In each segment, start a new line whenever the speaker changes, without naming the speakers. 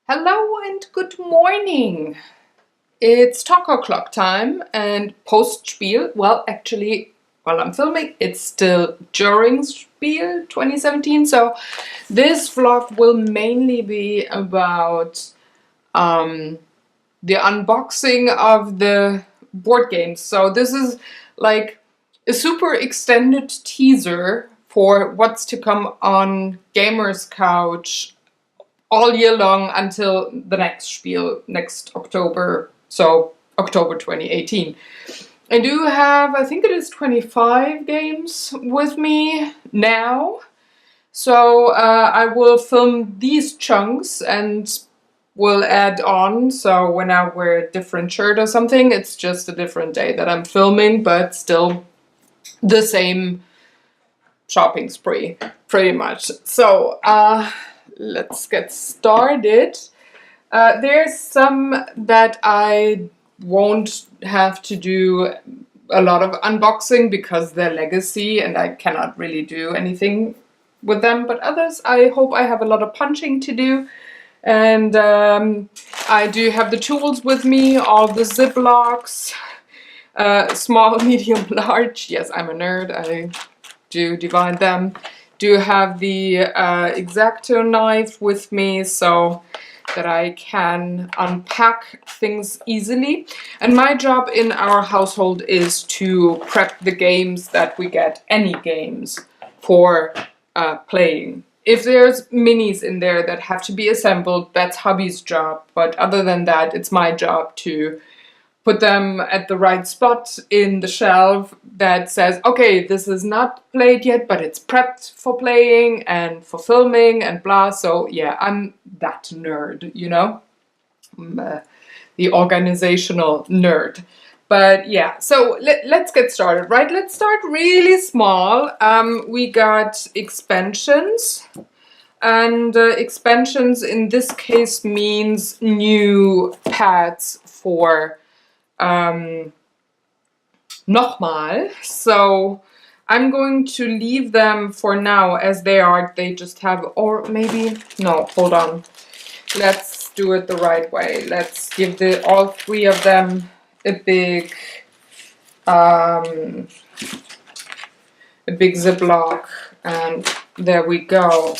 Hello and good morning. It's talk o'clock time and post Spiel. Well, actually, while I'm filming, it's still during Spiel 2017. So this vlog will mainly be about the unboxing of the board games. So this is like a super extended teaser for what's to come on Gamer's Couch all year long until the next Spiel, next October, so October 2018. I do have, I think it is 25 games with me now, so I will film these chunks and will add on, so when I wear a different shirt or something, it's just a different day that I'm filming, but still the same shopping spree, pretty much. So, let's get started. There's some that I won't have to do a lot of unboxing because they're legacy and I cannot really do anything with them, but others I hope I have a lot of punching to do. And I do have the tools with me, all the Ziplocs, small, medium, large. Yes, I'm a nerd, I do divide them. Do have the X-Acto knife with me so that I can unpack things easily. And my job in our household is to prep the games that we get, any games, for playing. If there's minis in there that have to be assembled, that's hubby's job. But other than that, it's my job to put them at the right spot in the shelf that says, okay, this is not played yet, but it's prepped for playing and for filming and blah. So yeah, I'm that nerd, you know? I'm, the organizational nerd. But yeah, so let's get started, right? Let's start really small. We got expansions. And expansions in this case means new pads for nochmal. So I'm going to leave them for now as they are. They just have, or maybe, no, hold on. Let's do it the right way. Let's give all three of them a big Ziploc, and there we go.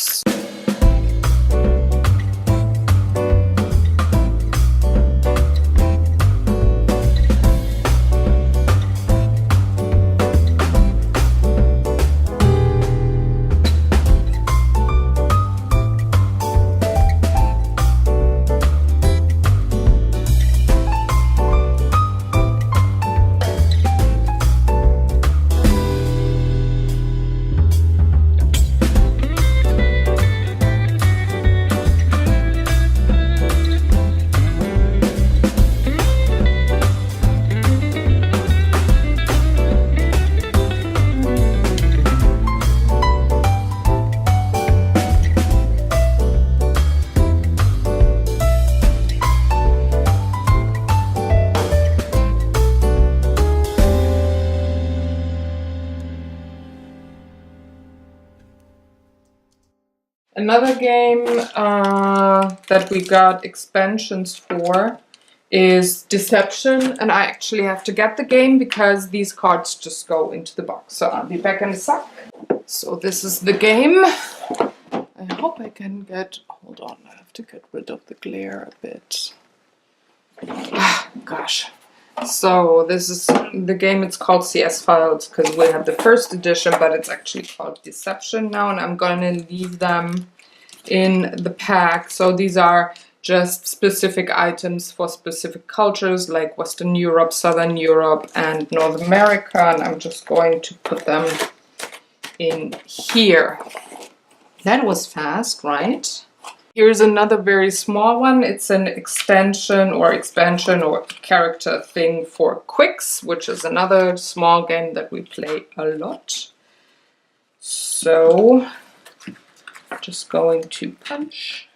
Another game that we got expansions for is Deception, and I actually have to get the game because these cards just go into the box. So I'll be back in a sec. So this is the game. I hope I can get, hold on, I have to get rid of the glare a bit. Gosh. So this is the game, it's called CS Files because we have the first edition, but it's actually called Deception now, and I'm going to leave them in the pack. So these are just specific items for specific cultures like Western Europe, Southern Europe, and North America, and I'm just going to put them in here. That was fast, right? Here's another very small one. It's an expansion or character thing for Quicks, which is another small game that we play a lot. So, just going to punch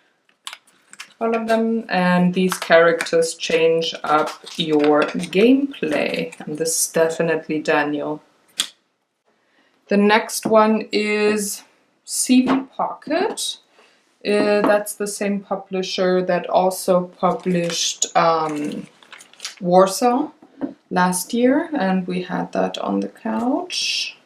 all of them, and these characters change up your gameplay. And this is definitely Daniel. The next one is Seaman Pocket. That's the same publisher that also published Warsaw last year, and we had that on the couch.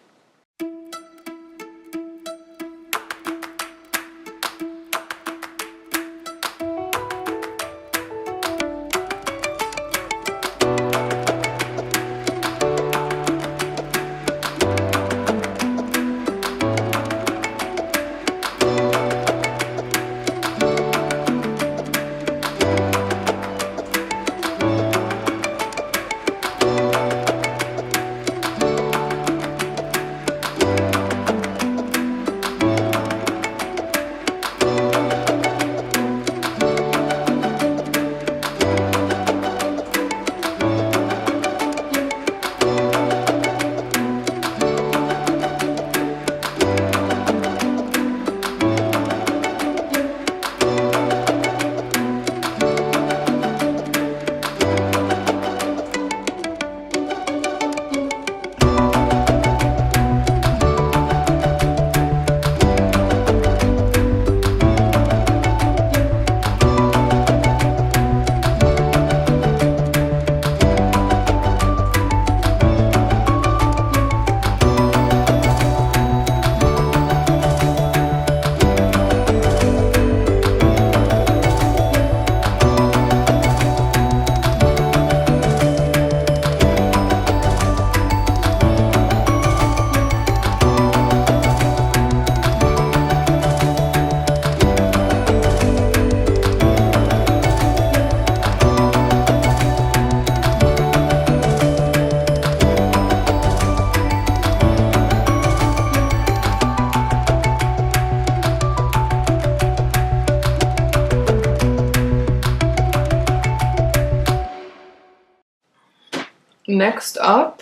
Next up,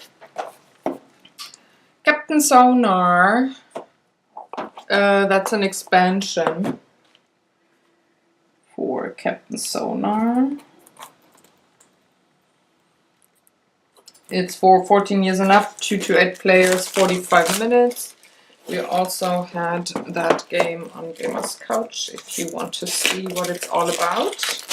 Captain Sonar. That's an expansion for Captain Sonar. It's for 14 years and up, 2 to 8 players, 45 minutes. We also had that game on Gamer's Couch if you want to see what it's all about.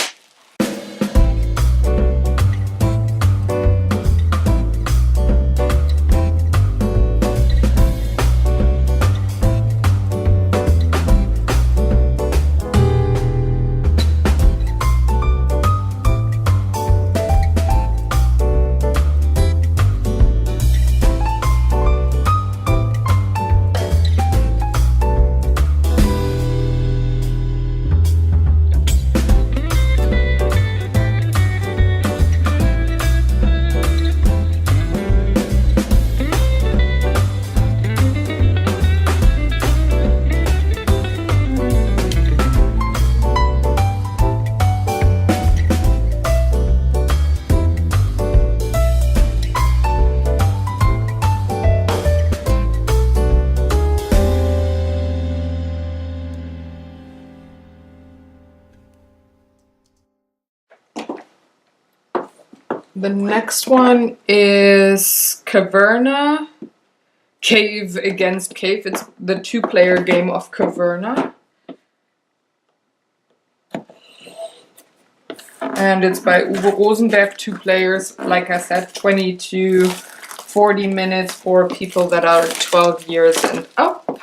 The next one is Caverna Cave against Cave. It's the 2-player game of Caverna. And it's by Uwe Rosenberg, 2 players. Like I said, 20 to 40 minutes for people that are 12 years and up.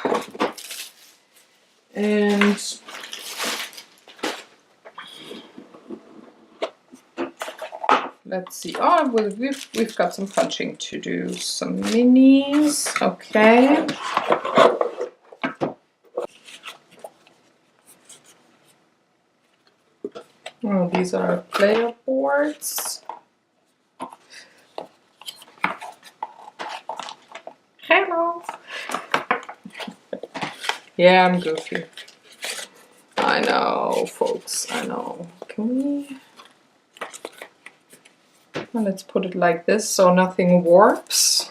And let's see. Oh, well, we've got some punching to do. Some minis. Okay. Oh, these are player boards. Hello. Yeah, I'm goofy. I know, folks. I know. Can we? Well, let's put it like this so nothing warps.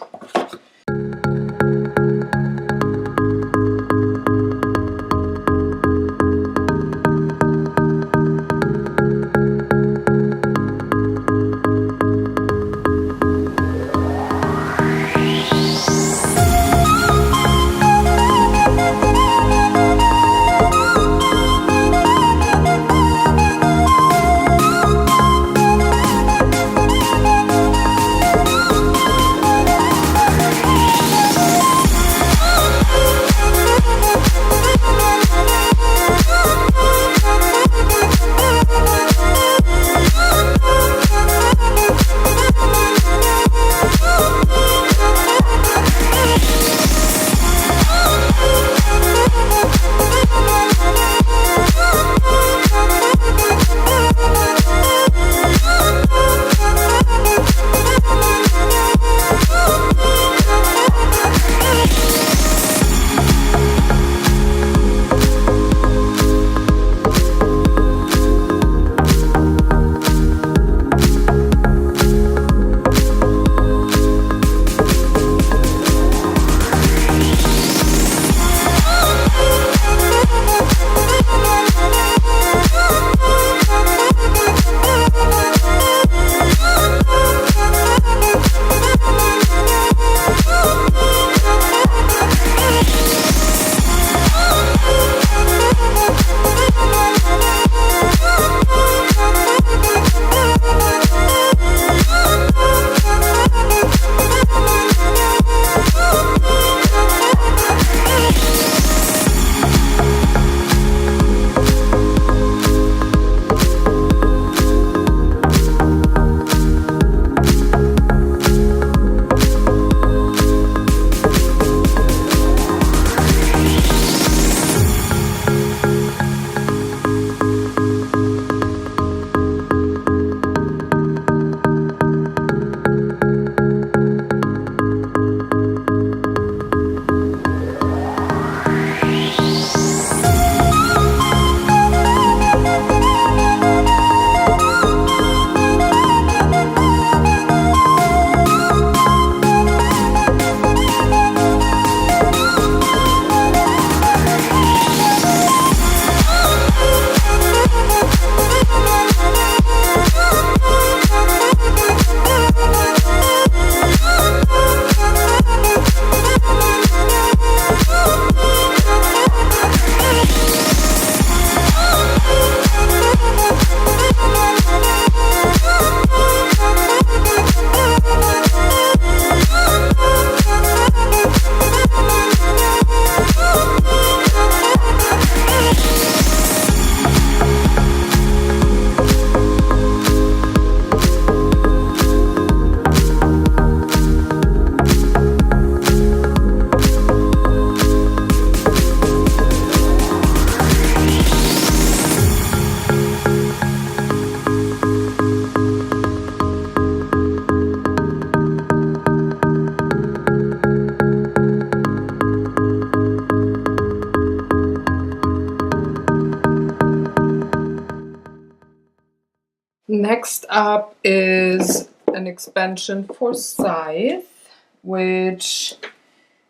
Next up is an expansion for Scythe, which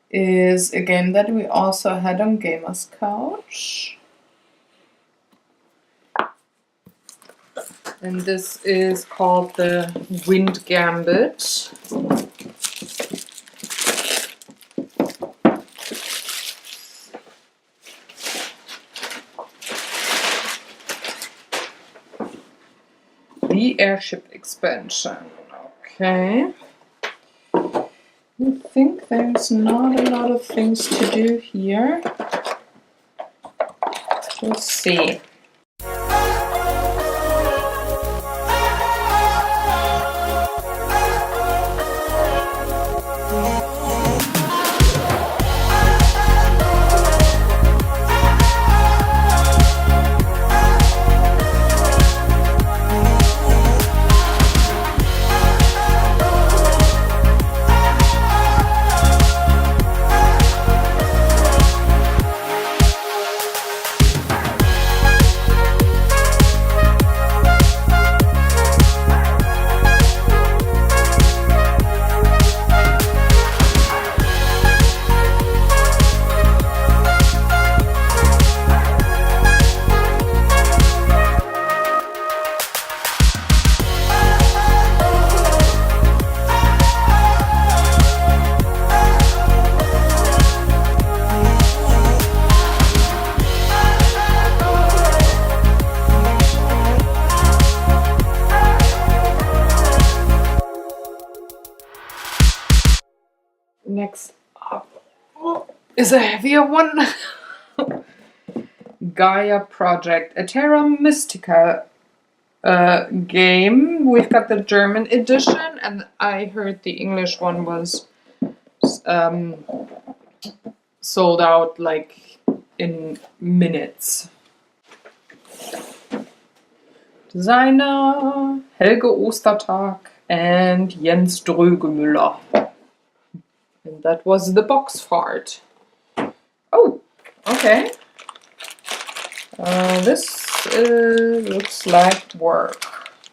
is a game that we also had on Gamers Couch. And this is called the Wind Gambit. The airship expansion. Okay. I think there's not a lot of things to do here. We'll see. Next up is a heavier one. Gaia Project, a Terra Mystica game. We've got the German edition, and I heard the English one was sold out like in minutes. Designer Helge Ostertag and Jens Drögemüller. And that was the box fart. Oh, okay. This looks like work.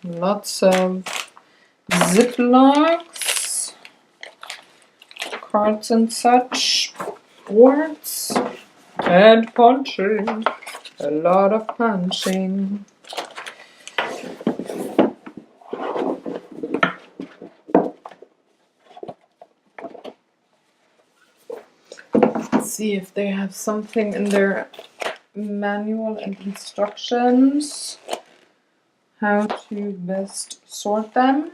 Lots of ziplocs, cards and such, boards, and punching. A lot of punching. See if they have something in their manual and instructions how to best sort them.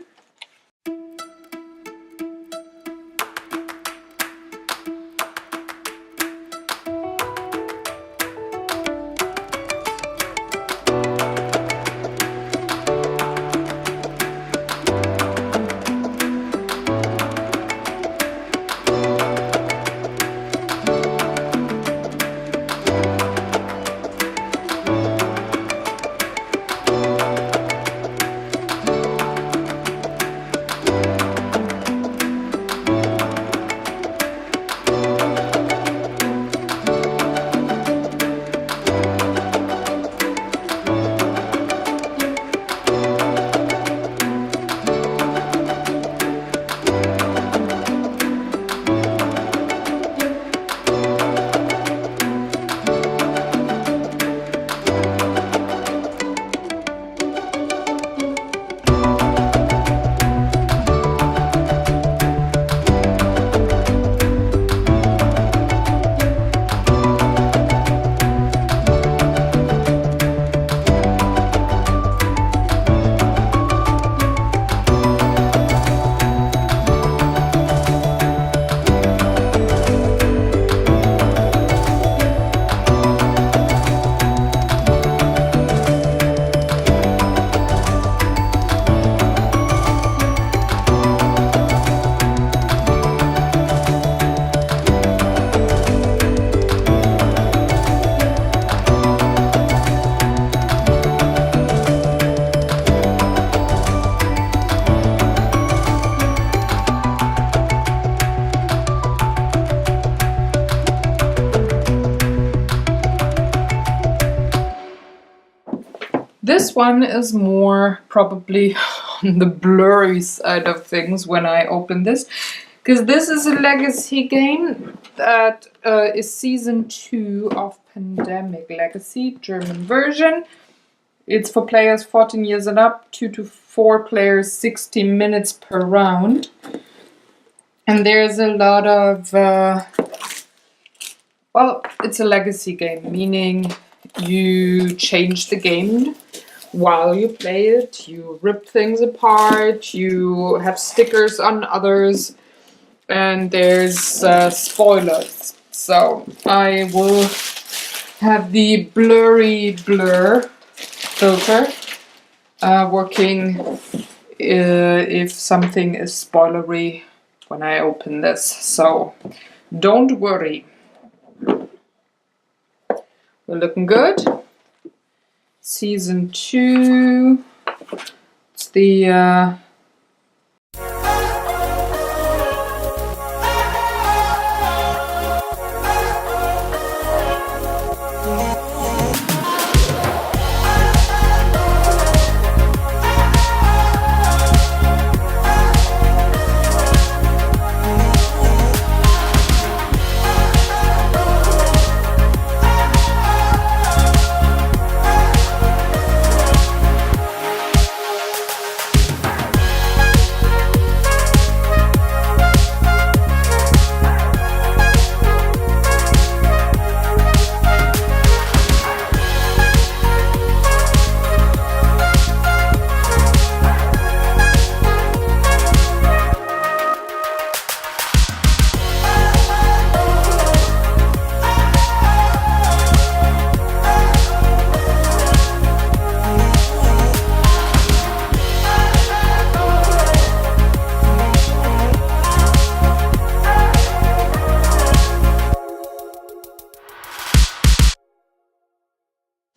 This one is more probably on the blurry side of things when I open this, because this is a legacy game that is season 2 of Pandemic Legacy, German version. It's for players 14 years and up, 2 to 4 players, 60 minutes per round. And there's a lot of, well, it's a legacy game, meaning you change the game while you play it, you rip things apart, you have stickers on others, and there's spoilers. So I will have the blurry blur filter working if something is spoilery when I open this. So don't worry. We're looking good. Season 2. It's the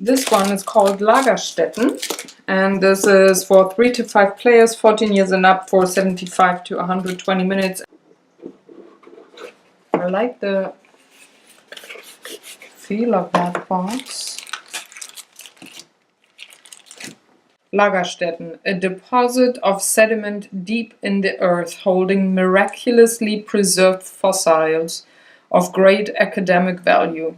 This one is called Lagerstätten, and this is for 3 to 5 players, 14 years and up, for 75 to 120 minutes. I like the feel of that box. Lagerstätten, a deposit of sediment deep in the earth holding miraculously preserved fossils of great academic value.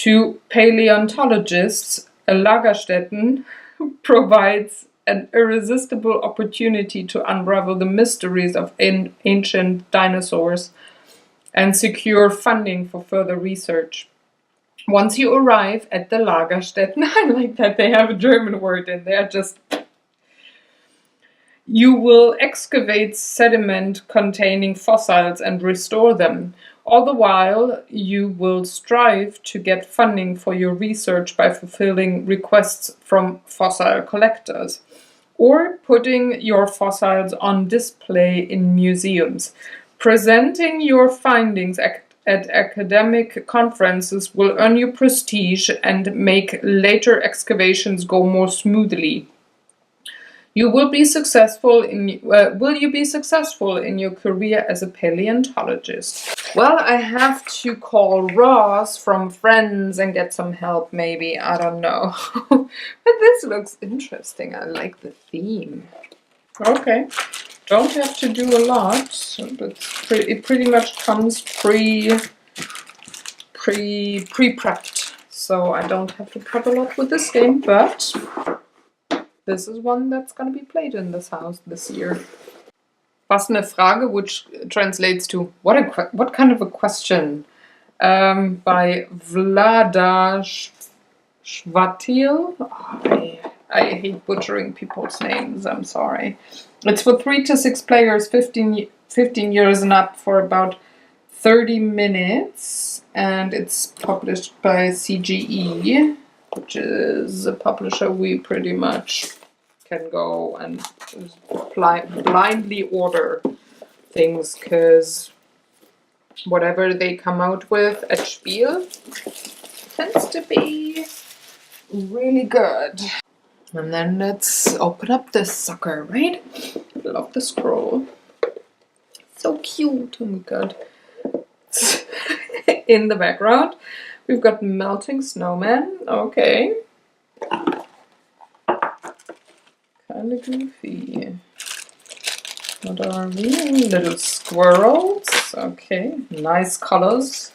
To paleontologists, a Lagerstätten provides an irresistible opportunity to unravel the mysteries of ancient dinosaurs and secure funding for further research. Once you arrive at the Lagerstätten, I like that they have a German word in there, you will excavate sediment containing fossils and restore them. All the while, you will strive to get funding for your research by fulfilling requests from fossil collectors, or putting your fossils on display in museums. Presenting your findings at academic conferences will earn you prestige and make later excavations go more smoothly. Will you be successful in your career as a paleontologist? Well, I have to call Ross from Friends and get some help, maybe. I don't know. But this looks interesting. I like the theme. Okay. Don't have to do a lot. It pretty much comes pre-prepped. So I don't have to prep a lot with this game, but this is one that's going to be played in this house this year. Was eine Frage, which translates to what kind of a question? By Vlada Schwatil. I hate butchering people's names. I'm sorry. It's for 3 to 6 players, 15 years and up, for about 30 minutes, and it's published by CGE, which is a publisher we pretty much can go and blindly order things, because whatever they come out with at Spiel tends to be really good. And then let's open up this sucker, right? I love the scroll. So cute. Oh my god. In the background, we've got melting snowman. Okay. kinda goofy. What are we? Little squirrels. Okay, nice colors.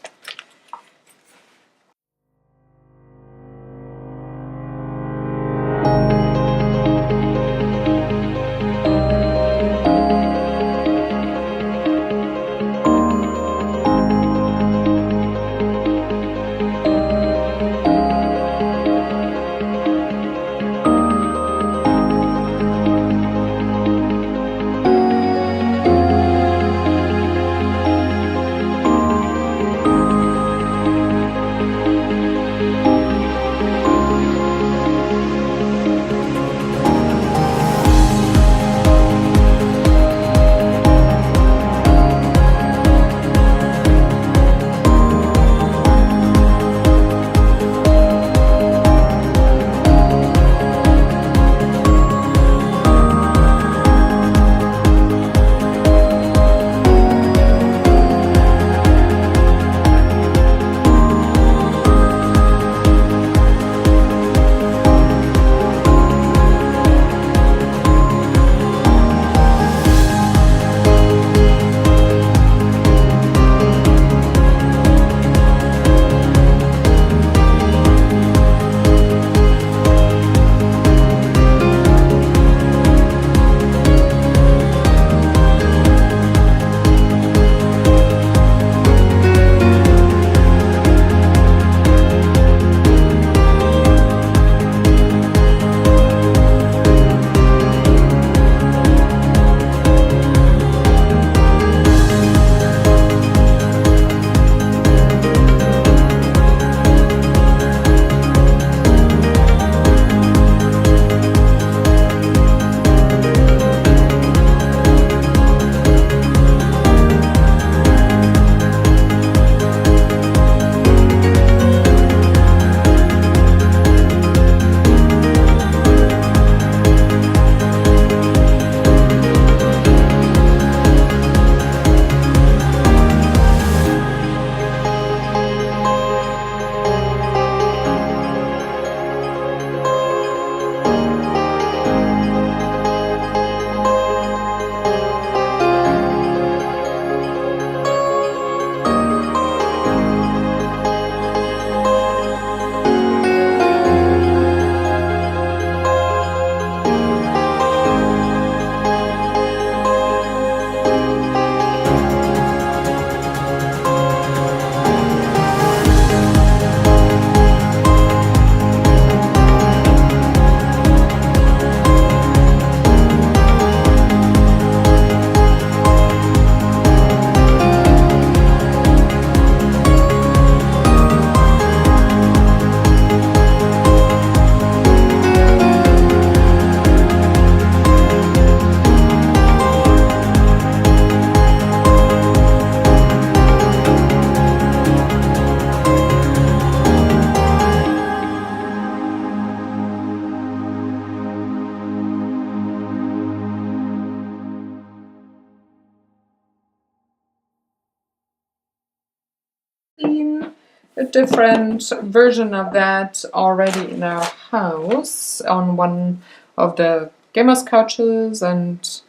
Seen a different version of that already in our house on one of the gamers couches, and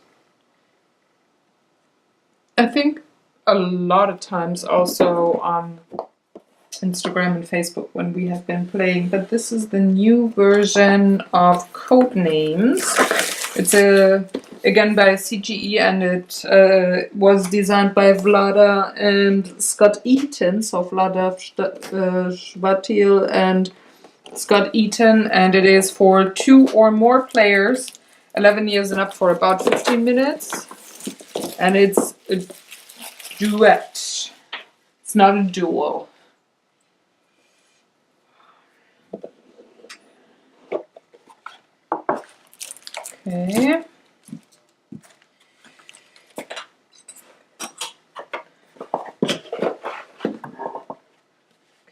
I think a lot of times also on Instagram and Facebook when we have been playing. But this is the new version of Codenames. It's again by CGE, and it was designed by Vlada and Scott Eaton. So Vlada Schwatil and Scott Eaton, and it is for 2 or more players, 11 years and up, for about 15 minutes. And it's a duet. It's not a duo. Okay.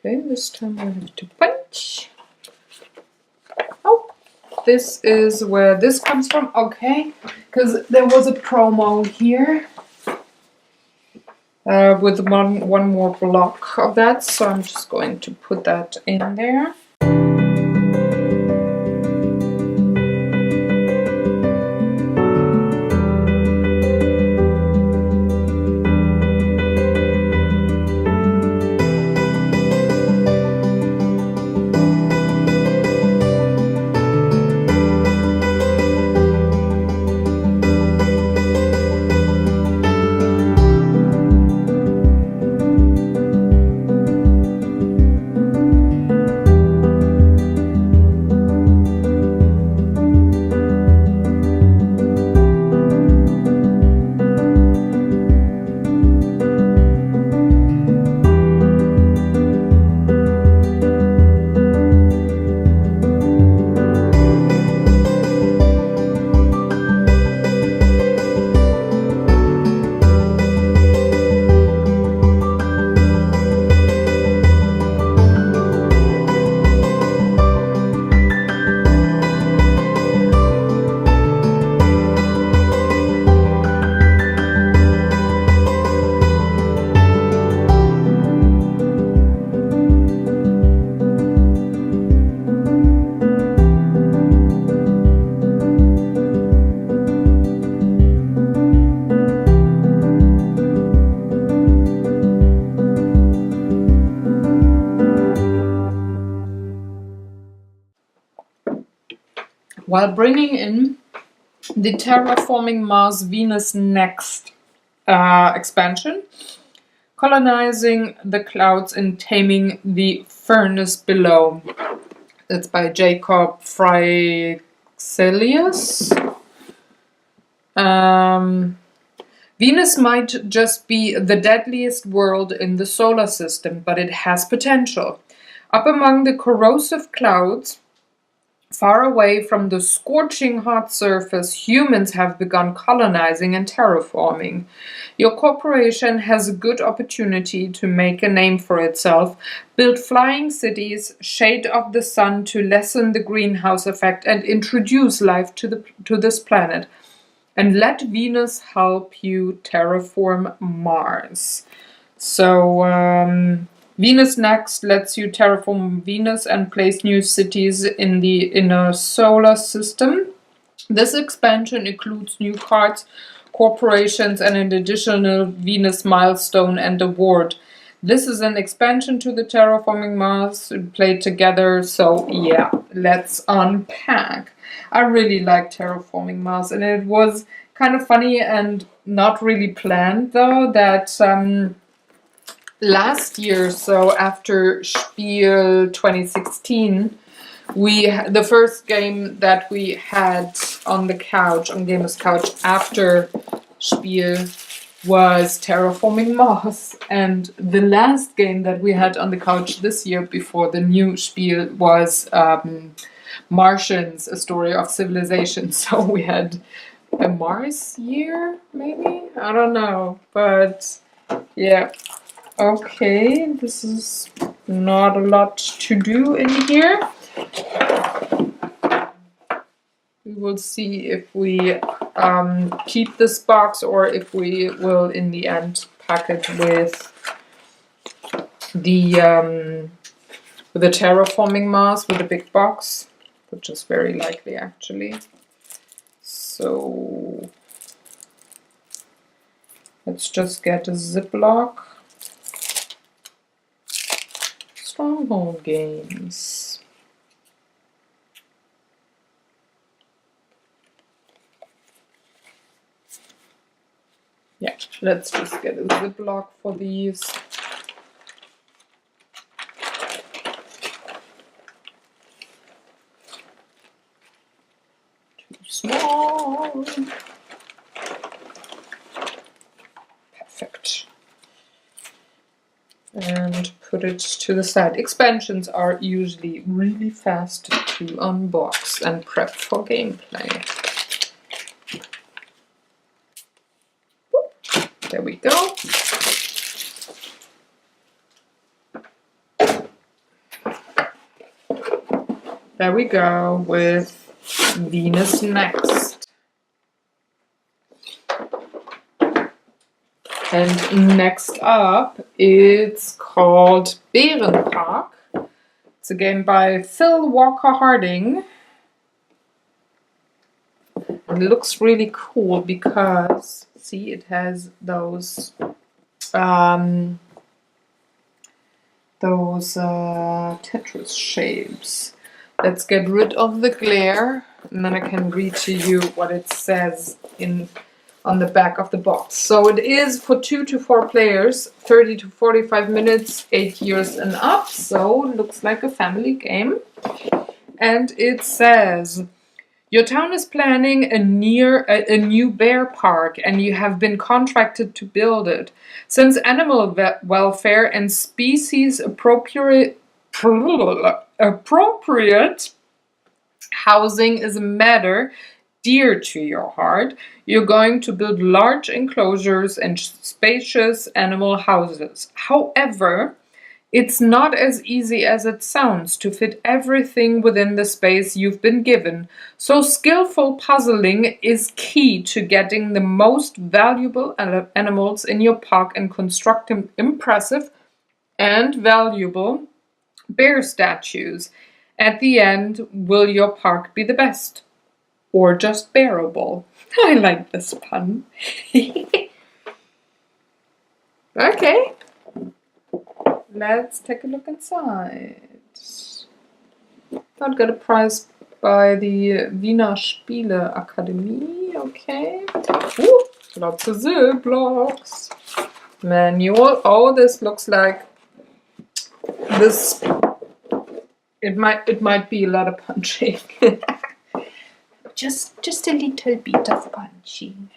Okay, this time I have to punch. Oh, this is where this comes from. Okay, because there was a promo here with one more block of that, so I'm just going to put that in there. while bringing in the Terraforming Mars Venus Next expansion, colonizing the clouds and taming the furnace below. It's by Jacob Freixelius. Venus might just be the deadliest world in the solar system, but it has potential. Up among the corrosive clouds, far away from the scorching hot surface, humans have begun colonizing and terraforming. Your corporation has a good opportunity to make a name for itself, build flying cities, shade off the sun to lessen the greenhouse effect, and introduce life to this planet. And let Venus help you terraform Mars. So, Venus Next lets you terraform Venus and place new cities in the inner solar system. This expansion includes new cards, corporations, and an additional Venus milestone and award. This is an expansion to the Terraforming Mars played together, so yeah, let's unpack. I really like Terraforming Mars, and it was kind of funny and not really planned though that last year, so after Spiel 2016, the first game that we had on the couch, on Gamers Couch after Spiel, was Terraforming Mars, and the last game that we had on the couch this year before the new Spiel was Martians, A Story of Civilization. So we had a Mars year, maybe? I don't know, but yeah. Okay, this is not a lot to do in here. We will see if we keep this box or if we will in the end pack it with the Terraforming Mars with a big box, which is very likely actually. So let's just get a Ziploc. Stronghold games. Yeah, let's just get a Ziploc for these. Too small. Perfect. And put it to the side. Expansions are usually really fast to unbox and prep for gameplay. There we go. There we go with Venus Next. And next up, it's called Bärenpark. It's a game by Phil Walker Harding. And it looks really cool because, see, it has those Tetris shapes. Let's get rid of the glare, and then I can read to you what it says on the back of the box. So it is for 2 to 4 players, 30 to 45 minutes, 8 years and up. So it looks like a family game. And it says, your town is planning a new bear park, and you have been contracted to build it. Since animal welfare and species appropriate housing is a matter dear to your heart, you're going to build large enclosures and spacious animal houses. However, it's not as easy as it sounds to fit everything within the space you've been given, so skillful puzzling is key to getting the most valuable animals in your park and constructing impressive and valuable bear statues. At the end, will your park be the best? Or just bearable? I like this pun. Okay. Let's take a look inside. I've got a prize by the Wiener Spiele Akademie. Okay. Ooh, lots of Ziplocs. Manual. Oh, this looks like this. It might be a lot of punching. just a little bit of punching.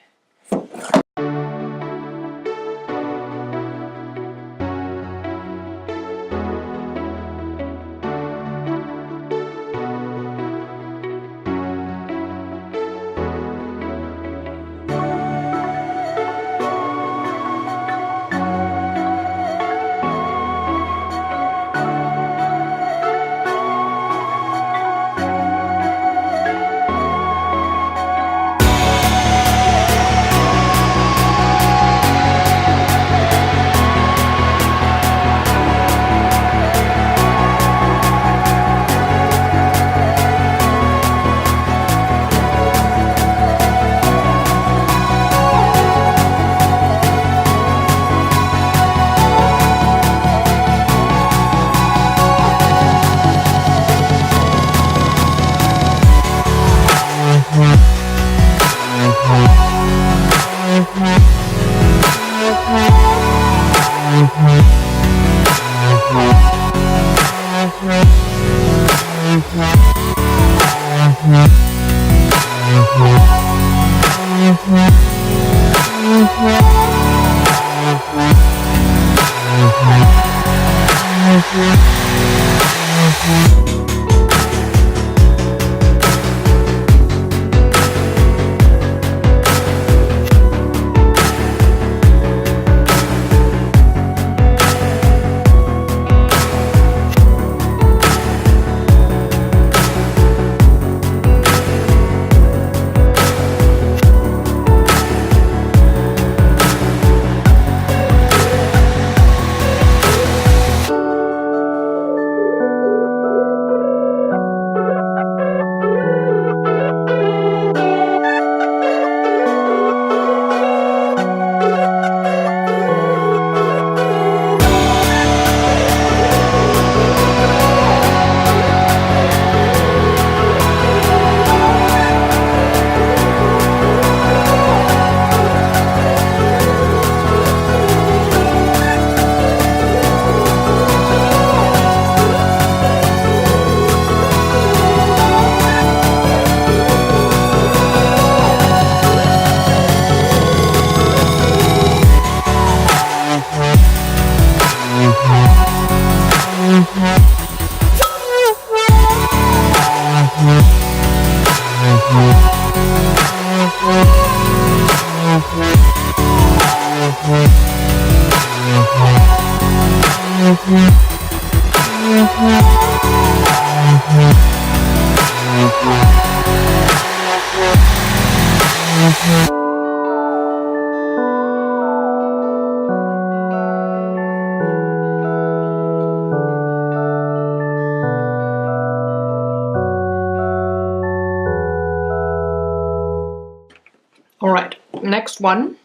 Alright, next one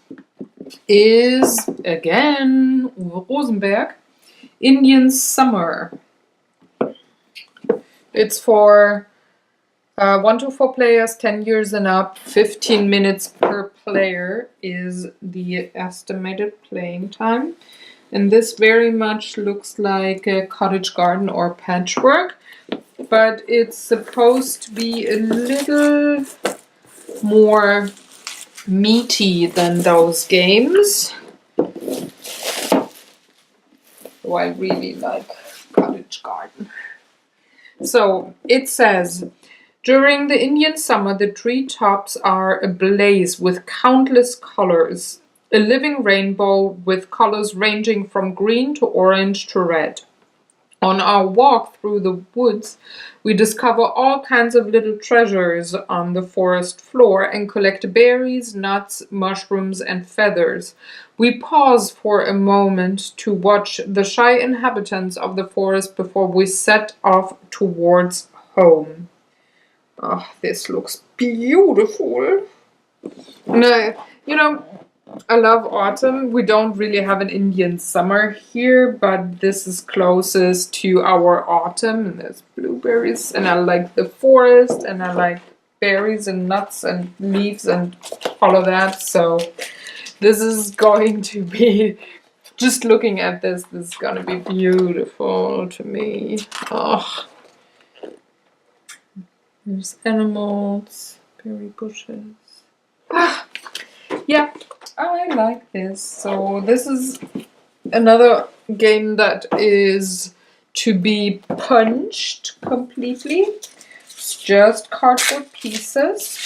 is, again, Uwe Rosenberg, Indian Summer. It's for 1 to 4 players, 10 years and up, 15 minutes per player is the estimated playing time. And this very much looks like a cottage garden or patchwork, but it's supposed to be a little more meaty than those games. So I really like cottage garden. So it says, during the Indian summer, the treetops are ablaze with countless colors, a living rainbow with colors ranging from green to orange to red. On our walk through the woods, we discover all kinds of little treasures on the forest floor and collect berries, nuts, mushrooms, and feathers. We pause for a moment to watch the shy inhabitants of the forest before we set off towards home. Oh, this looks beautiful. No, you know, I love autumn. We don't really have an Indian summer here, but this is closest to our autumn. And there's blueberries, and I like the forest, and I like berries and nuts and leaves and all of that. So this is going to be, just looking at this is going to be beautiful to me. Oh, there's animals, berry bushes. Yeah, I like this. So this is another game that is to be punched completely. It's just cardboard pieces.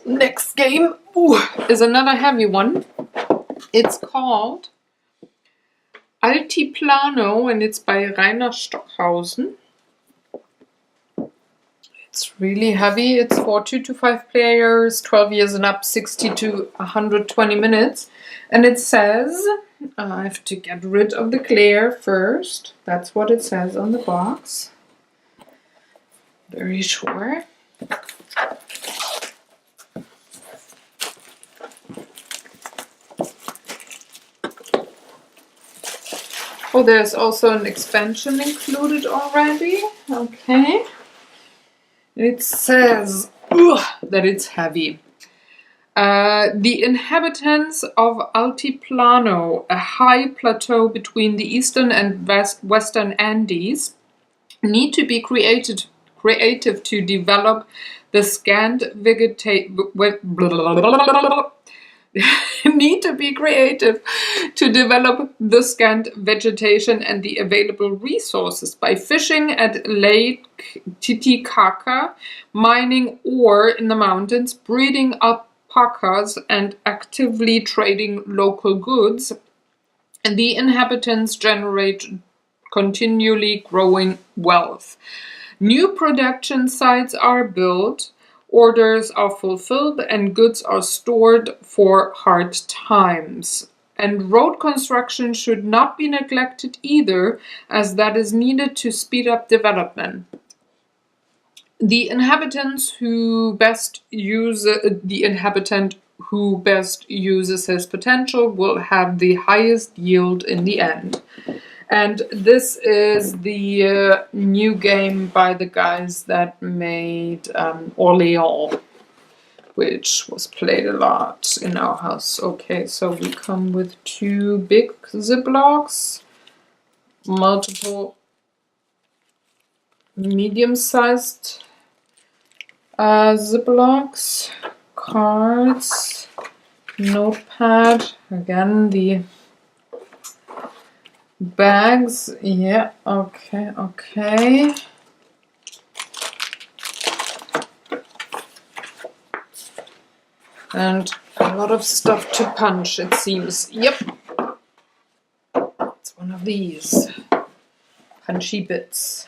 Next game is another heavy one. It's called Altiplano and it's by Rainer Stockhausen. It's really heavy. It's for 2 to 5 players, 12 years and up, 60 to 120 minutes. And it says, I have to get rid of the glare first. That's what it says on the box. Very sure. Oh, there's also an expansion included already. Okay. It says that it's heavy. The inhabitants of Altiplano, a high plateau between the eastern and western Andes, need to be creative to develop the scant vegetation and the available resources by fishing at Lake Titicaca, mining ore in the mountains, breeding alpacas, and actively trading local goods. And the inhabitants generate continually growing wealth. New production sites are built, orders are fulfilled, and goods are stored for hard times. And road construction should not be neglected either, as that is needed to speed up development. The inhabitant who best uses his potential will have the highest yield in the end. And this is the new game by the guys that made Orleans, which was played a lot in our house. Okay, so we come with 2 big Ziplocs, multiple medium-sized Ziplocs, cards, notepad, again the bags, yeah, okay. And a lot of stuff to punch, it seems. Yep. It's one of these punchy bits.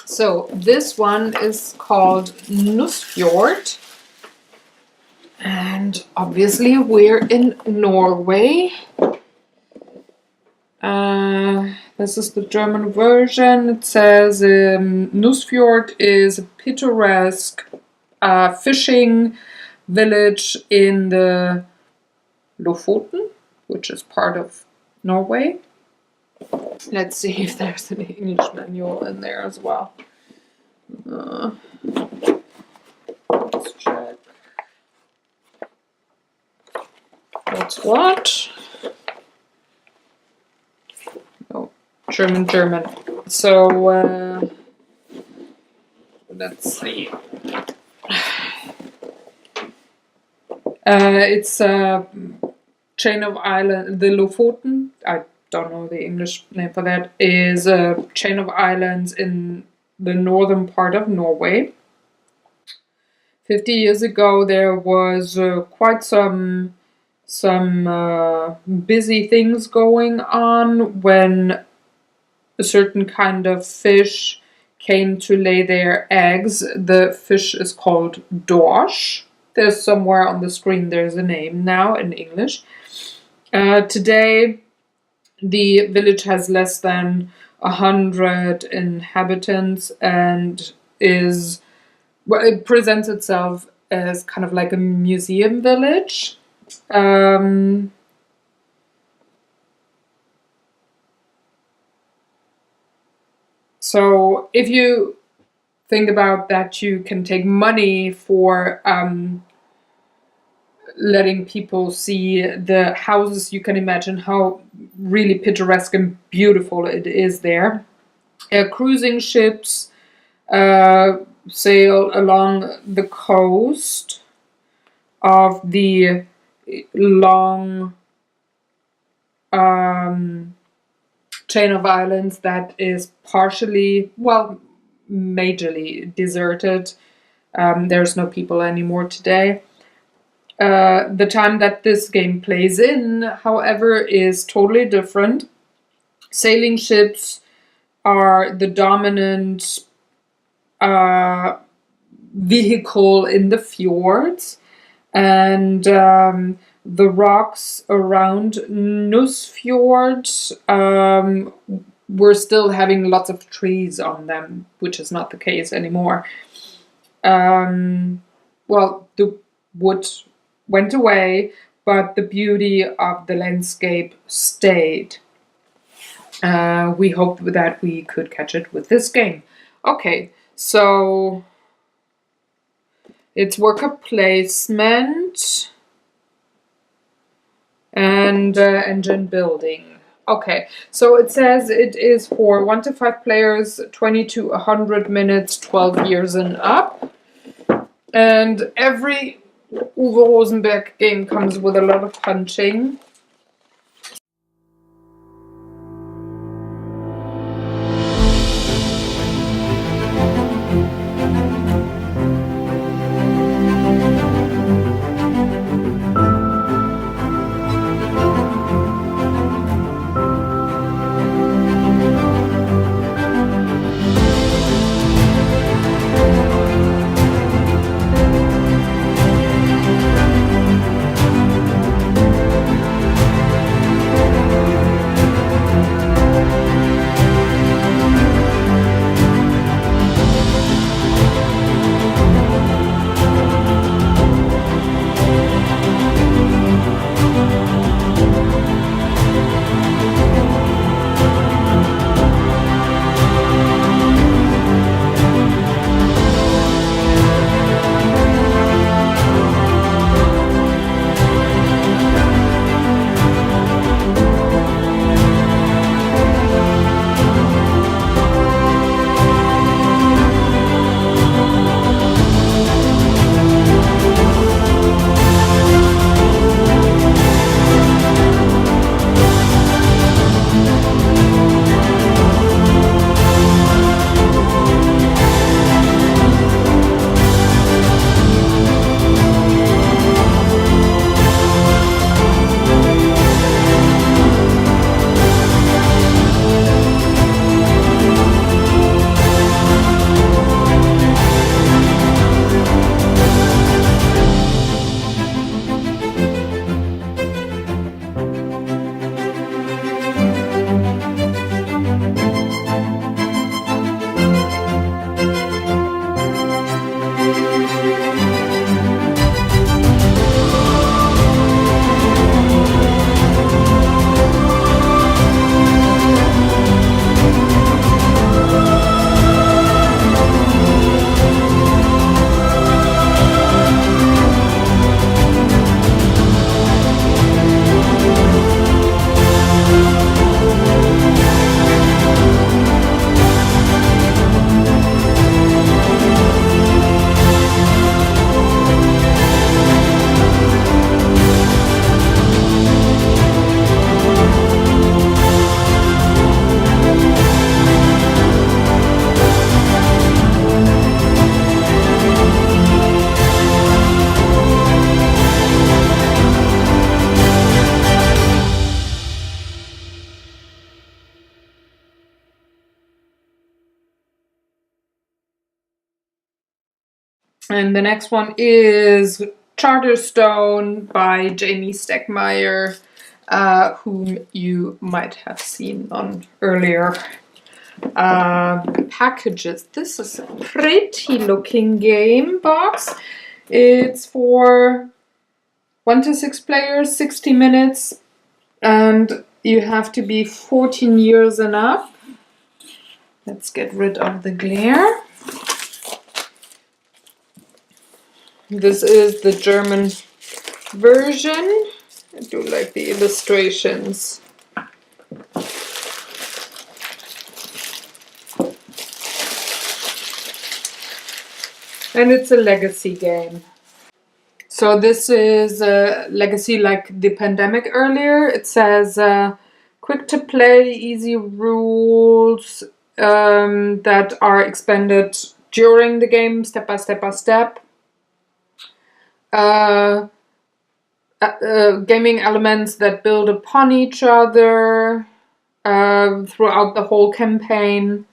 So this one is called Nussfjord. And obviously we're in Norway. This is the German version. It says Nussfjord is a picturesque fishing village in the Lofoten, which is part of Norway. Let's see if there's an English manual in there as well. Let's check. What's what? Oh, German. So, let's see. It's a chain of islands. The Lofoten, I don't know the English name for that, is a chain of islands in the northern part of Norway. 50 years ago, there was quite some busy things going on when a certain kind of fish came to lay their eggs. The fish is called dorsch. There's somewhere on the screen, there's a name now in English. Today, the village has less than 100 inhabitants and is, well, it presents itself as kind of like a museum village. So if you think about that, you can take money for letting people see the houses. You can imagine how really picturesque and beautiful it is there. Cruising ships sail along the coast of the long chain of islands that is partially, well, majorly deserted. There's no people anymore today. The time that this game plays in, however, is totally different. Sailing ships are the dominant vehicle in the fjords, and the rocks around Nussfjord were still having lots of trees on them, which is not the case anymore. Well, the wood went away, but the beauty of the landscape stayed. We hope that we could catch it with this game. Okay, so it's worker placement and engine building. Okay, so it says it is for 1 to 5 players, 20 to 100 minutes, 12 years and up. And every Uwe Rosenberg game comes with a lot of punching. And the next one is Charterstone by Jamie Stegmaier, whom you might have seen on earlier packages. This is a pretty looking game box. It's for 1 to 6 players, 60 minutes, and you have to be 14 years and up. Let's get rid of the glare. This is the German version. I do like the illustrations. And it's a legacy game. So this is a legacy like the Pandemic earlier. It says quick to play, easy rules that are expanded during the game, step by step by step. Gaming elements that build upon each other throughout the whole campaign.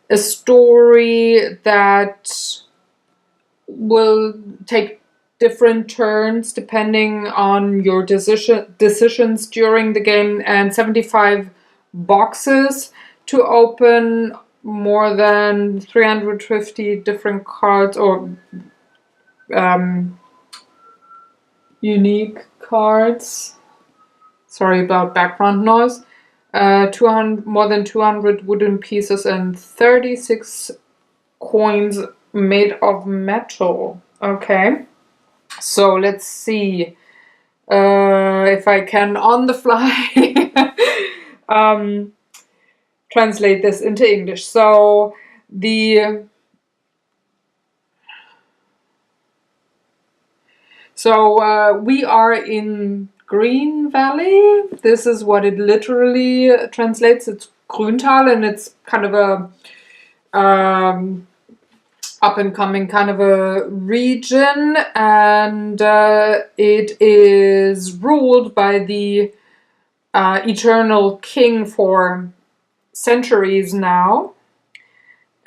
A story that will take different turns depending on your decisions during the game, and 75 boxes to open, more than 350 different cards or unique cards. Sorry about background noise. 200, more than 200 wooden pieces and 36 coins made of metal. Okay. So let's see if I can, on the fly, translate this into English. So we are in Green Valley. This is what it literally translates. It's Grüntal, and it's kind of a up and coming kind of a region, and it is ruled by the eternal king for centuries now,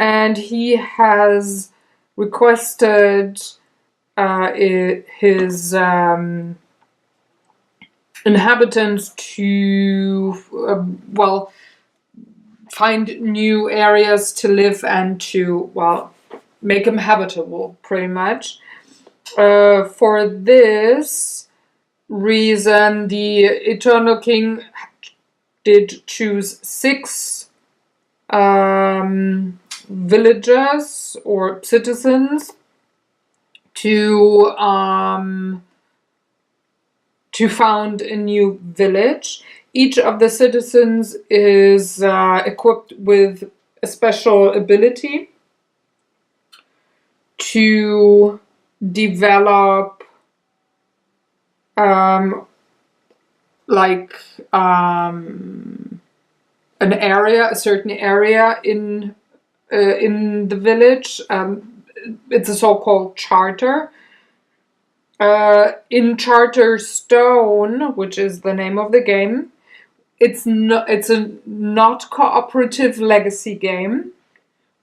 and he has requested his inhabitants to find new areas to live and to make them habitable, pretty much. For this reason, the Eternal King did choose 6 villagers or citizens to found a new village. Each of the citizens is equipped with a special ability to develop an area, a certain area in the village. It's a so-called charter. In Charterstone, which is the name of the game, it's a not cooperative legacy game.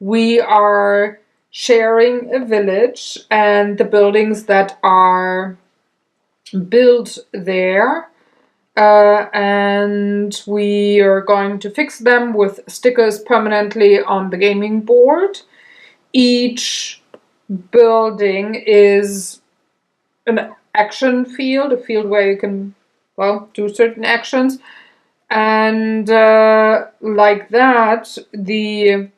We are sharing a village, and the buildings that are built there, and we are going to fix them with stickers permanently on the gaming board. Each building is an action field, a field where you can do certain actions, and like that the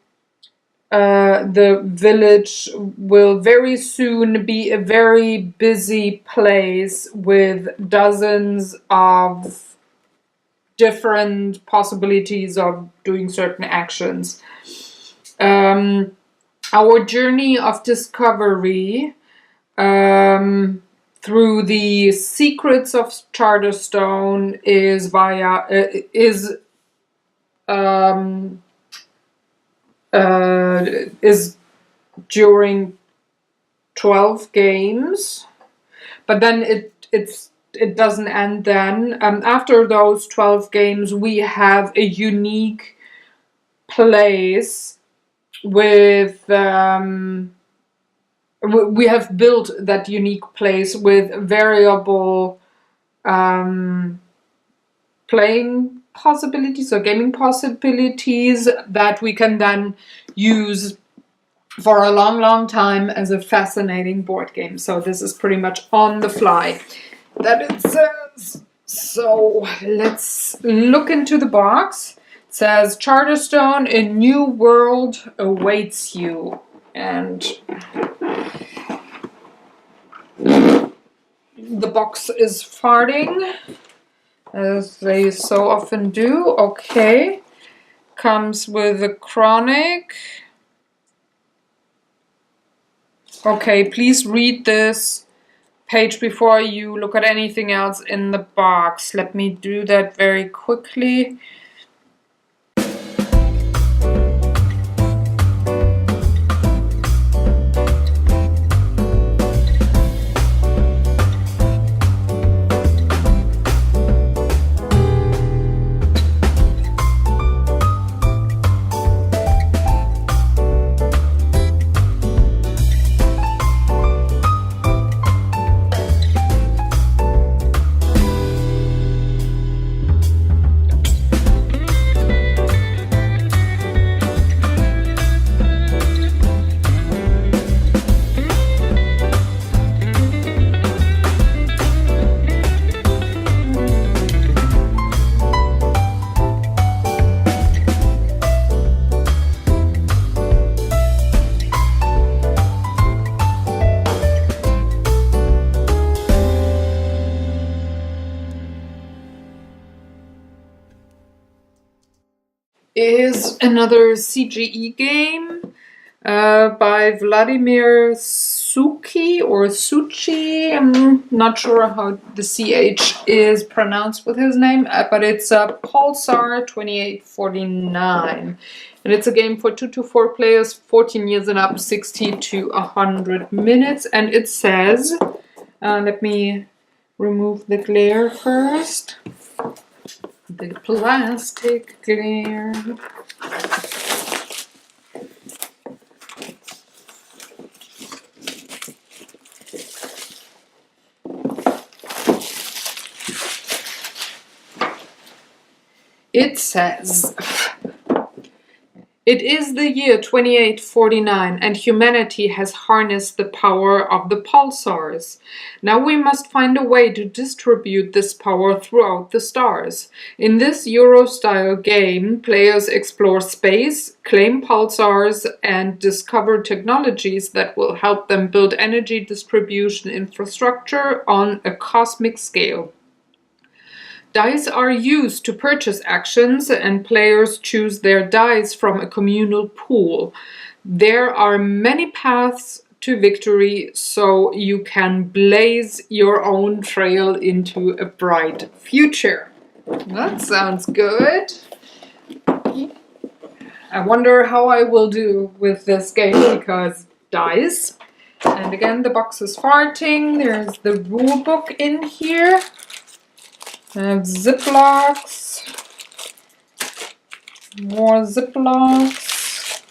village will very soon be a very busy place with dozens of different possibilities of doing certain actions. Our journey of discovery through the secrets of Charterstone is during 12 games, but then it doesn't end then. After those 12 games, we have a unique place with we have built that unique place with variable playing possibilities or gaming possibilities that we can then use for a long time as a fascinating board game. So this is pretty much on the fly that it says. So let's look into the box. It says Charterstone, a new world awaits you. And the box is farting, as they so often do. Okay. Comes with a chronic. Okay, please read this page before you look at anything else in the box. Let me do that very quickly. Is another CGE game by Vladimir Suki or Suchi. I'm not sure how the CH is pronounced with his name, but it's a Pulsar 2849. And it's a game for 2 to 4 players, 14 years and up, 60 to 100 minutes. And it says, let me remove the glare first. The plastic glare. It says, it is the year 2849 and humanity has harnessed the power of the pulsars. Now we must find a way to distribute this power throughout the stars. In this Euro-style game, players explore space, claim pulsars, and discover technologies that will help them build energy distribution infrastructure on a cosmic scale. Dice are used to purchase actions, and players choose their dice from a communal pool. There are many paths to victory, so you can blaze your own trail into a bright future. That sounds good. I wonder how I will do with this game, because dice. And again, the box is farting. There's the rule book in here. I have Ziplocs, more Ziplocs,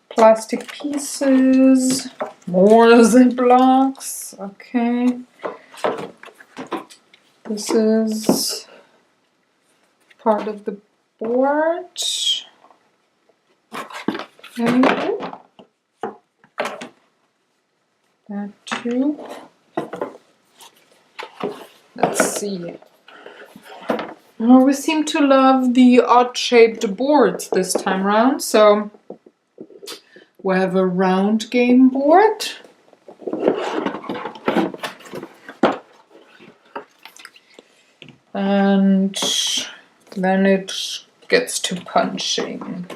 plastic pieces, more Ziplocs, okay. This is part of the board. Okay. That too. Let's see. Oh, we seem to love the odd-shaped boards this time around, so we have a round game board. And then it gets to punching.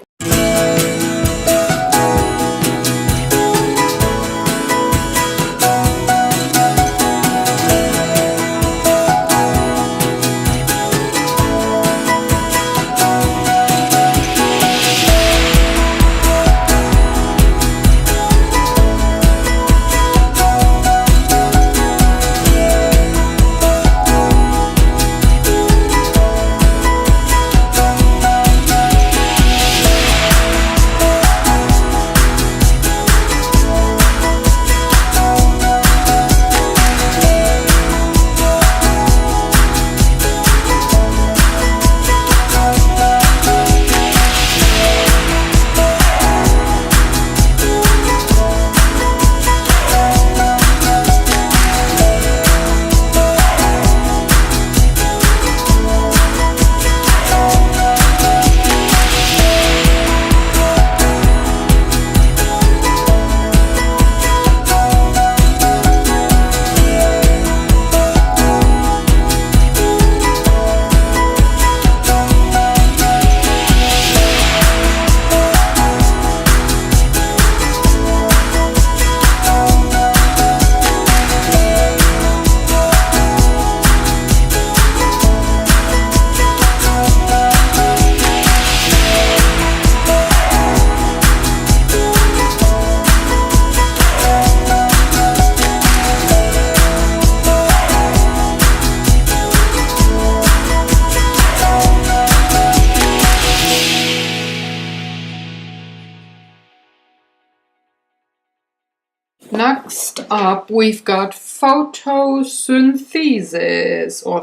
Next up, we've got photosynthesis or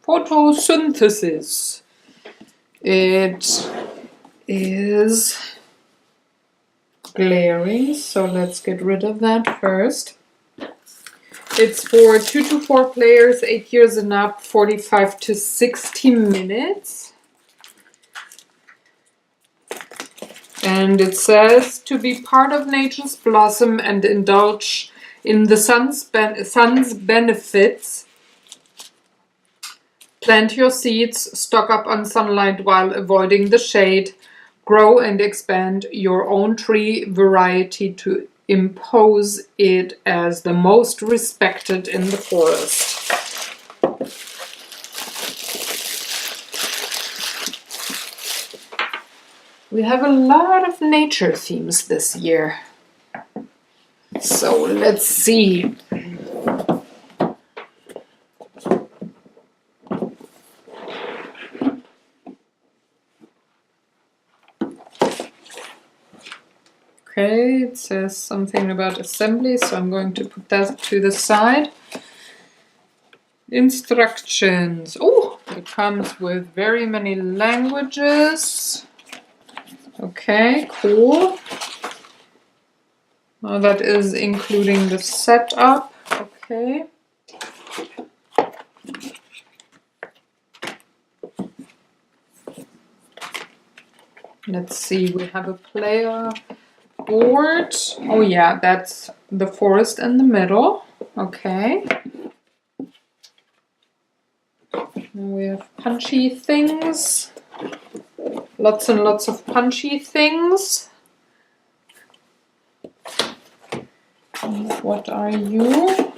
photosynthesis. It is glaring, so let's get rid of that first. It's for 2 to 4 players, 8 years and up, 45 to 60 minutes. And it says to be part of nature's blossom and indulge in the sun's benefits. Plant your seeds, stock up on sunlight while avoiding the shade. Grow and expand your own tree variety to impose it as the most respected in the forest. We have a lot of nature themes this year. So let's see. Okay, it says something about assembly, so I'm going to put that to the side. Instructions. Oh, it comes with very many languages. Okay, cool. Oh, that is including the setup. Okay. Let's see, we have a player board. Oh yeah, that's the forest in the middle. Okay. And we have punchy things. Lots and lots of punchy things. What are you?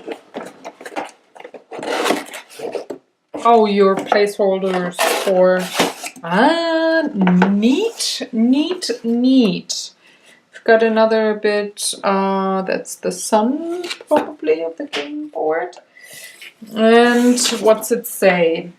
Oh, your placeholders for... Ah, neat, neat, neat. We've got another bit, that's the sun, probably, of the game board. And what's it say?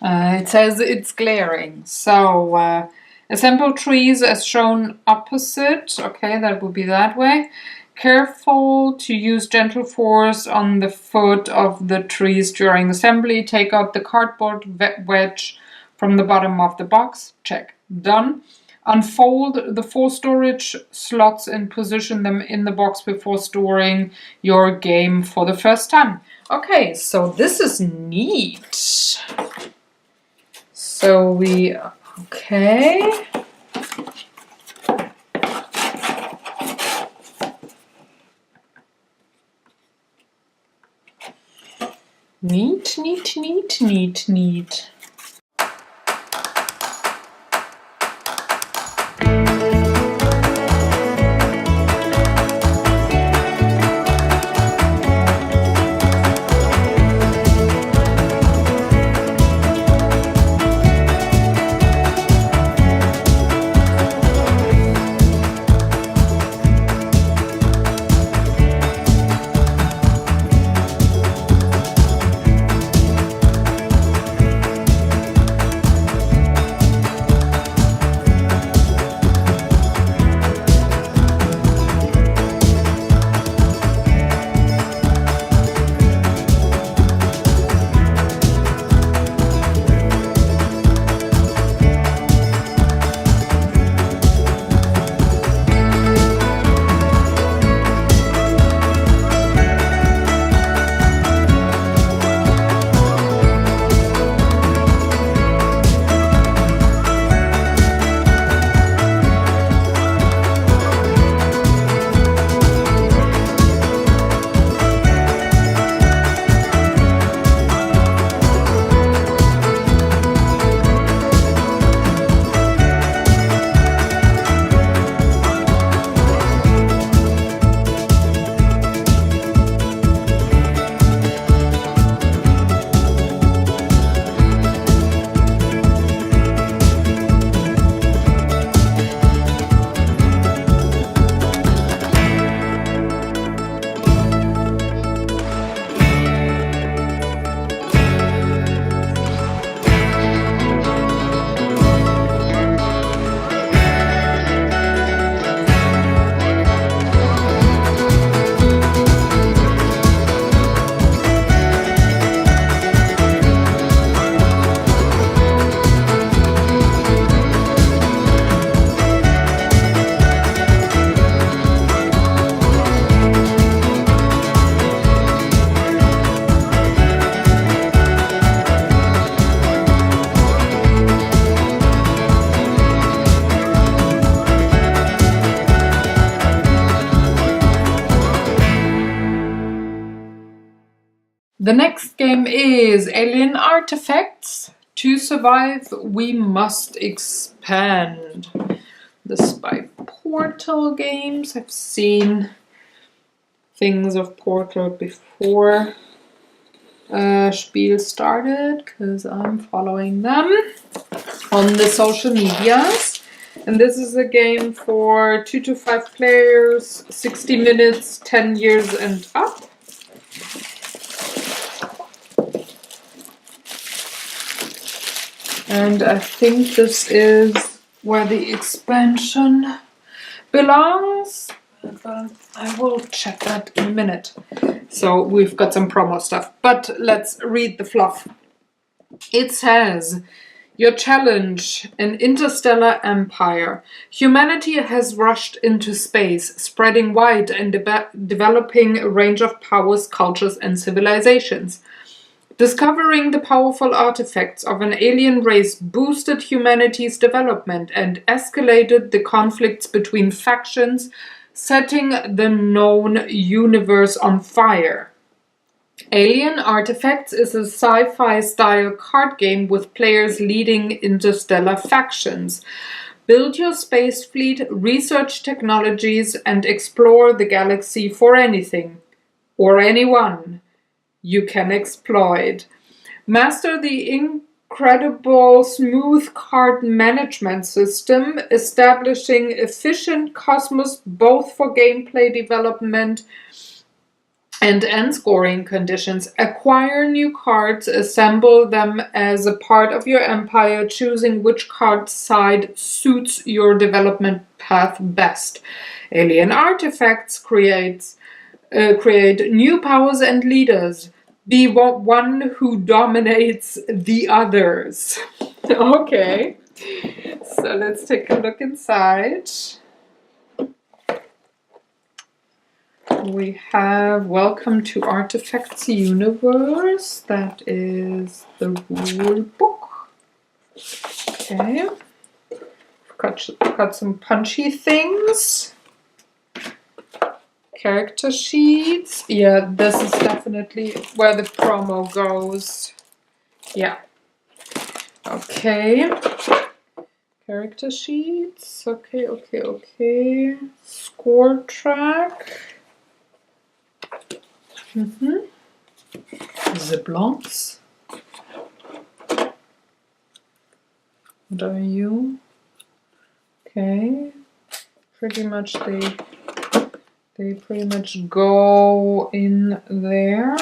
It says it's glaring. So, assemble trees as shown opposite. Okay, that would be that way. Careful to use gentle force on the foot of the trees during assembly. Take out the cardboard wedge from the bottom of the box. Check. Done. Unfold the 4 storage slots and position them in the box before storing your game for the first time. Okay, so this is neat. So we... Okay... Neat, neat, neat, neat, neat. The next game is Alien Artifacts. To survive, we must expand. This is by Portal Games. I've seen things of Portal before Spiel started, because I'm following them on the social medias. And this is a game for 2 to 5 players, 60 minutes, 10 years and up. And I think this is where the expansion belongs. But I will check that in a minute. So we've got some promo stuff. But let's read the fluff. It says, your challenge, an interstellar empire. Humanity has rushed into space, spreading wide and developing a range of powers, cultures, and civilizations. Discovering the powerful artifacts of an alien race boosted humanity's development and escalated the conflicts between factions, setting the known universe on fire. Alien Artifacts is a sci-fi style card game with players leading interstellar factions. Build your space fleet, research technologies, and explore the galaxy for anything or anyone you can exploit. Master the incredible smooth card management system, establishing efficient cosmos both for gameplay development and end scoring conditions. Acquire new cards, assemble them as a part of your empire, choosing which card side suits your development path best. Alien Artifacts create new powers and leaders. Be one who dominates the others. Okay, so let's take a look inside. We have Welcome to Artifacts Universe. That is the rule book. Okay, got some punchy things. Character sheets. Yeah, this is definitely where the promo goes. Yeah. Okay. Character sheets. Okay. Score track. Ziplocks. What are you? Okay. Pretty much they pretty much go in there.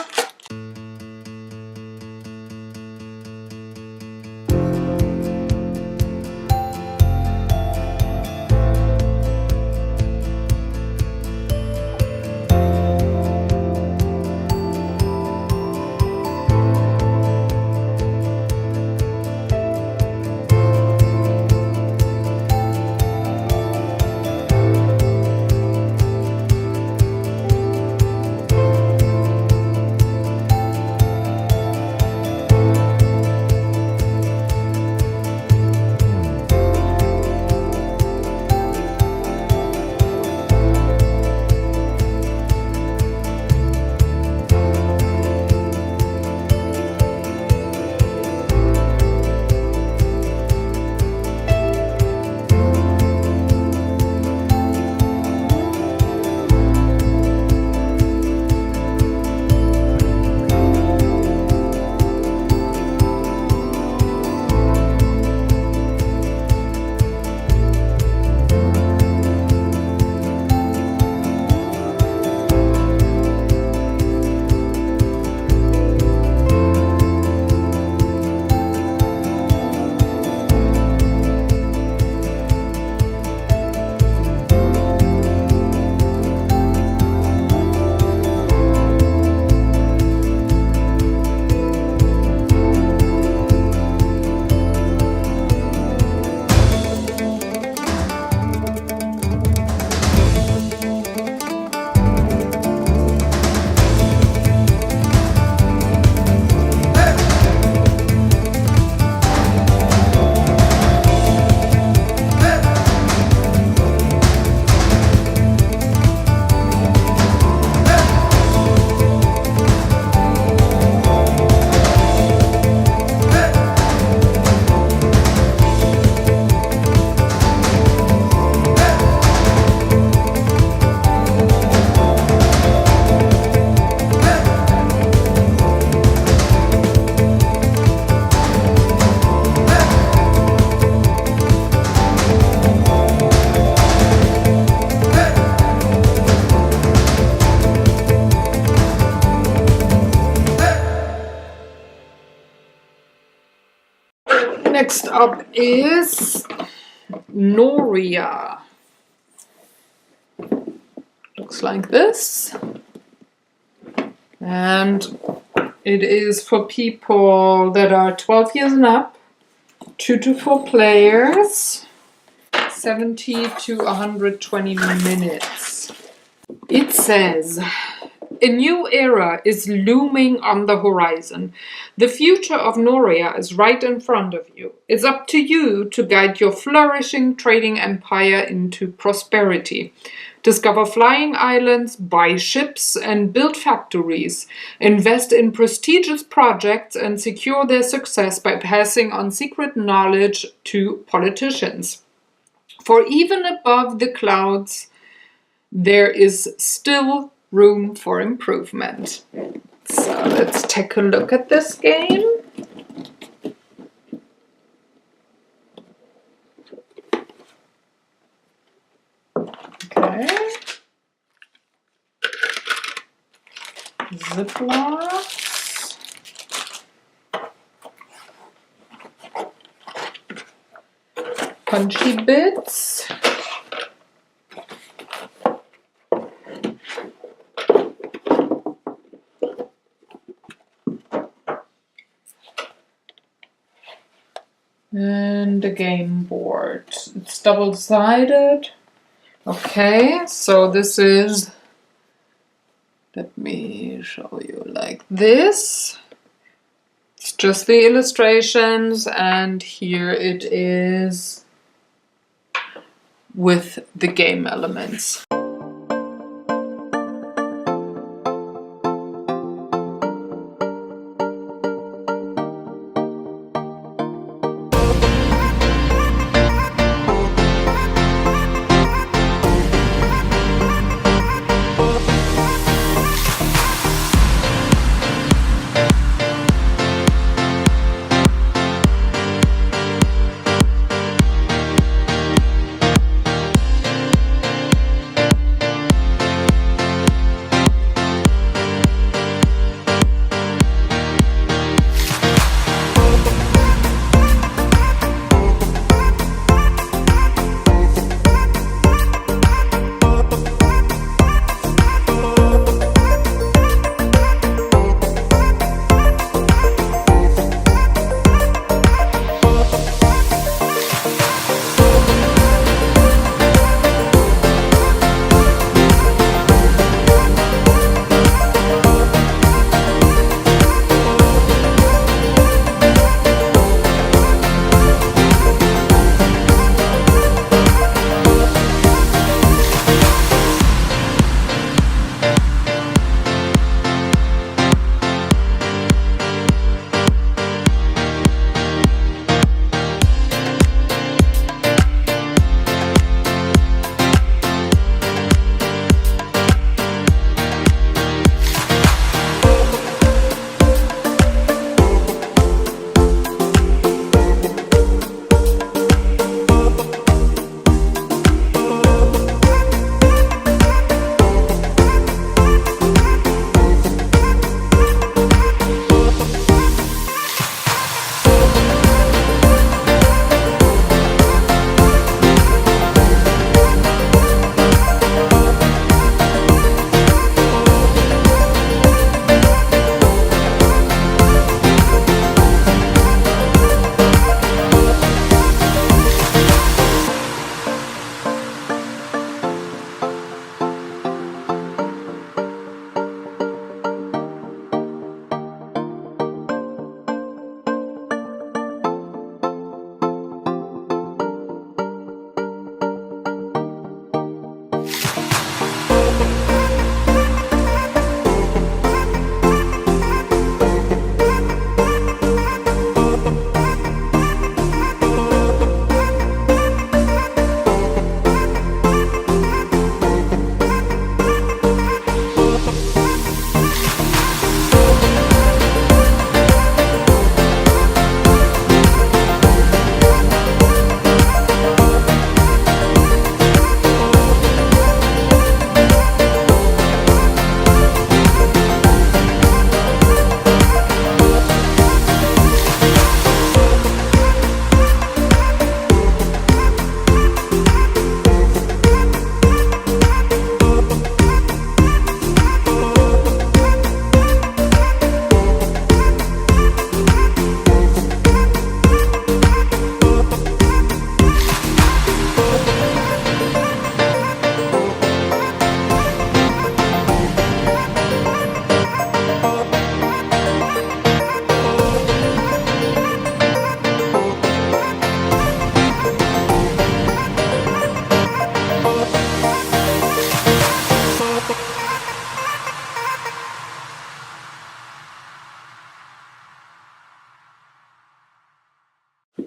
up is Noria. Looks like this. And it is for people that are 12 years and up, 2 to 4 players, 70 to 120 minutes. It says, a new era is looming on the horizon. The future of Noria is right in front of you. It's up to you to guide your flourishing trading empire into prosperity. Discover flying islands, buy ships, and build factories. Invest in prestigious projects and secure their success by passing on secret knowledge to politicians. For even above the clouds, there is still room for improvement. So let's take a look at this game. Okay. Ziplocs. Punchy bits. And a game board. It's double-sided. Okay, so this is, let me show you like this. It's just the illustrations, and here it is with the game elements.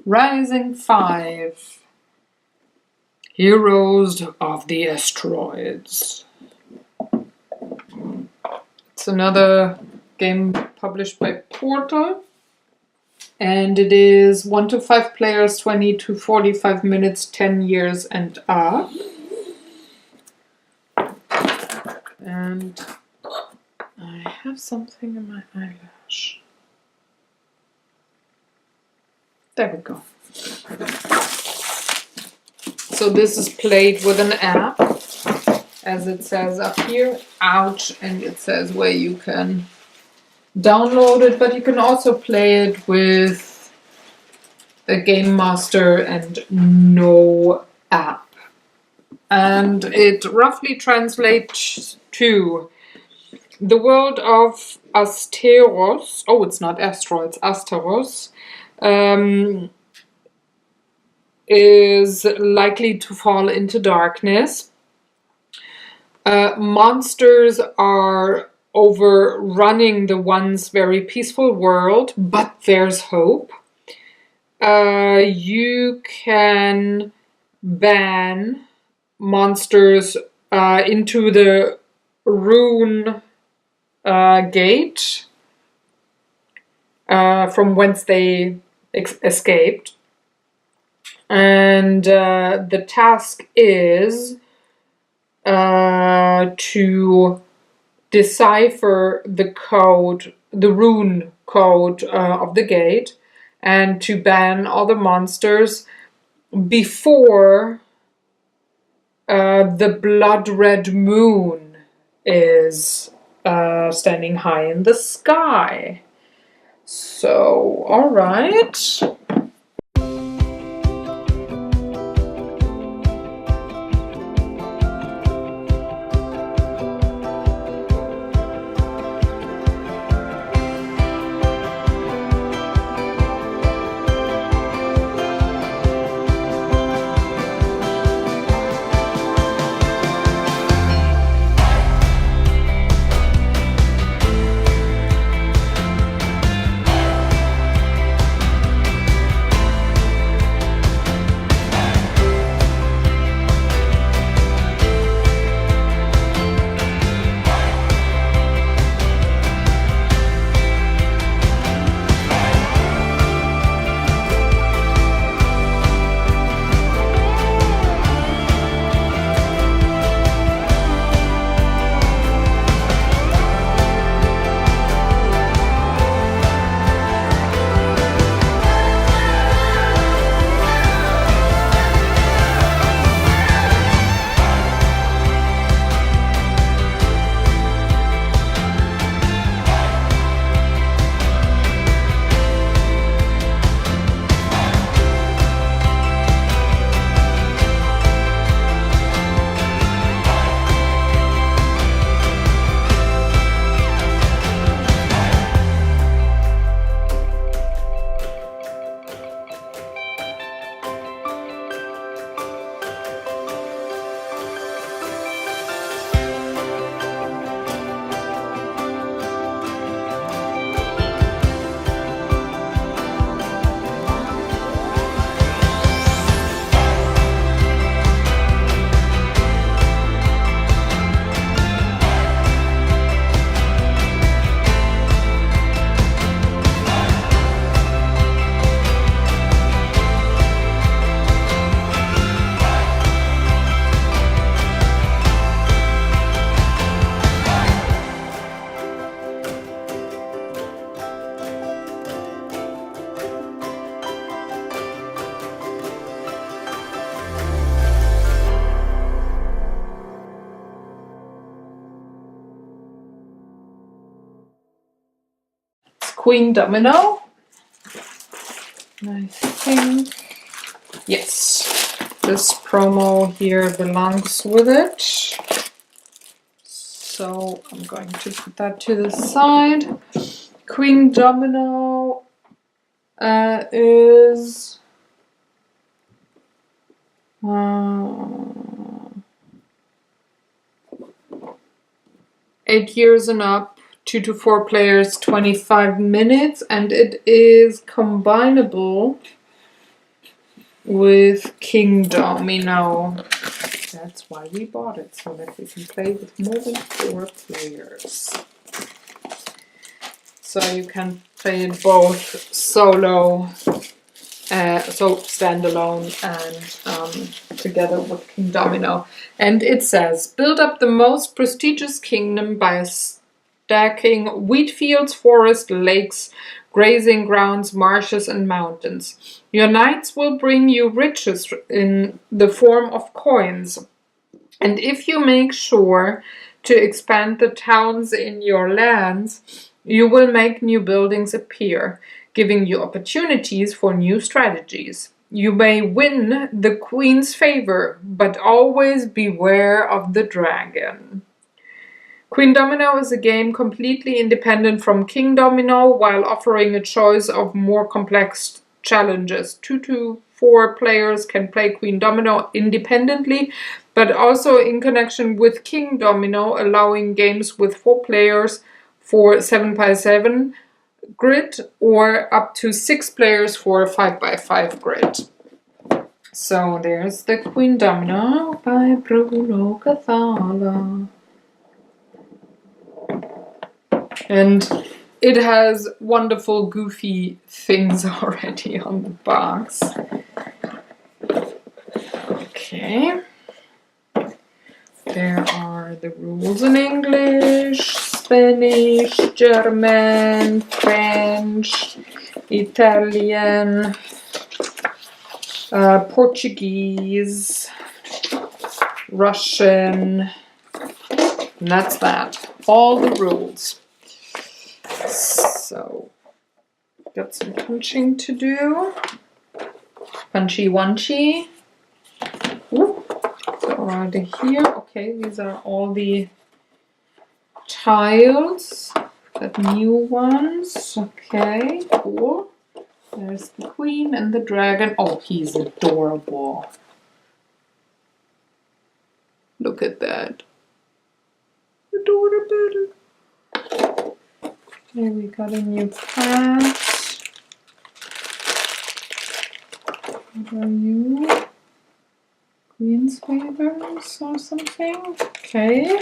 Rising 5. Heroes of the Asteroids. It's another game published by Portal. And it is 1 to 5 players, 20 to 45 minutes, 10 years and up. And I have something in my eyelash. There we go. So this is played with an app, as it says up here. Ouch, and it says where you can download it, but you can also play it with a game master and no app. And it roughly translates to the world of Asteros. Oh, it's not asteroids, Asteros. Is likely to fall into darkness. Monsters are overrunning the once very peaceful world, but there's hope. You can ban monsters into the rune gate from whence they escaped. And the task is to decipher the code, the rune code of the gate, and to ban all the monsters before the blood red moon is standing high in the sky. So, all right. Queen Domino. I think, yes, this promo here belongs with it. So I'm going to put that to the side. Queen Domino is 8 years and up. 2 to 4 players, 25 minutes, and it is combinable with King Domino. That's why we bought it, so that we can play with more than 4 players. So you can play it both solo, so standalone, and together with King Domino. And it says, build up the most prestigious kingdom by stacking wheat fields, forests, lakes, grazing grounds, marshes, and mountains. Your knights will bring you riches in the form of coins. And if you make sure to expand the towns in your lands, you will make new buildings appear, giving you opportunities for new strategies. You may win the queen's favor, but always beware of the dragon. Queen Domino is a game completely independent from King Domino, while offering a choice of more complex challenges. 2 to 4 players can play Queen Domino independently, but also in connection with King Domino, allowing games with 4 players for 7x7 grid, or up to 6 players for a 5x5 grid. So there's the Queen Domino by Bruno Cathala. And it has wonderful goofy things already on the box. Okay. There are the rules in English, Spanish, German, French, Italian, Portuguese, Russian, and that's that. All the rules. So, got some punching to do. Punchy onchy. Already here. Okay, these are all the tiles. Got new ones. Okay, cool. There's the queen and the dragon. Oh, he's adorable. Look at that. Adorable. Here we got a new cat. What are you? Queen's favors or something? Okay.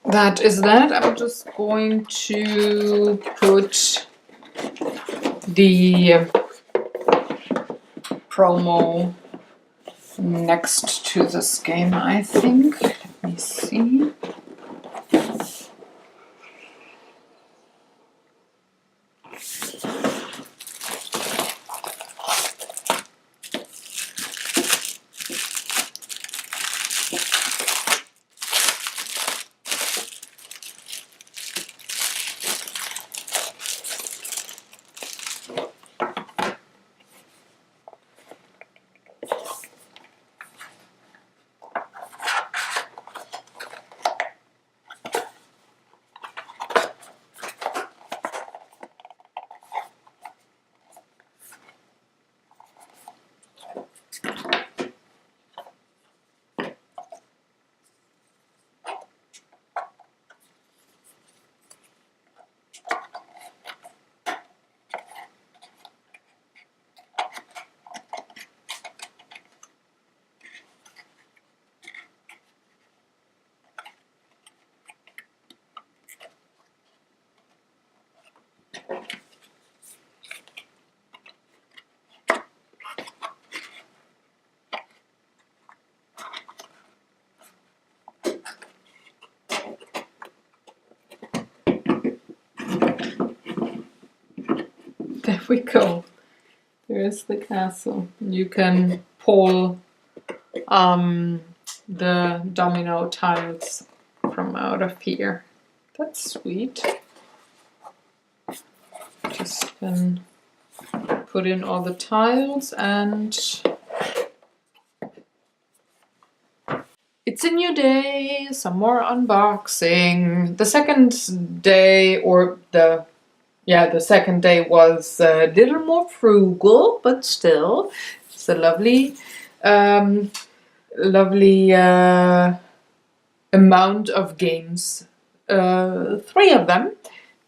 That is that. I'm just going to put the promo next to this game, I think. Let me see. There we go. There's the castle. You can pull the domino tiles from out of here. That's sweet. Just can put in all the tiles and it's a new day, some more unboxing. The second day, or the second day was a little more frugal, but still, it's a lovely amount of games. 3 of them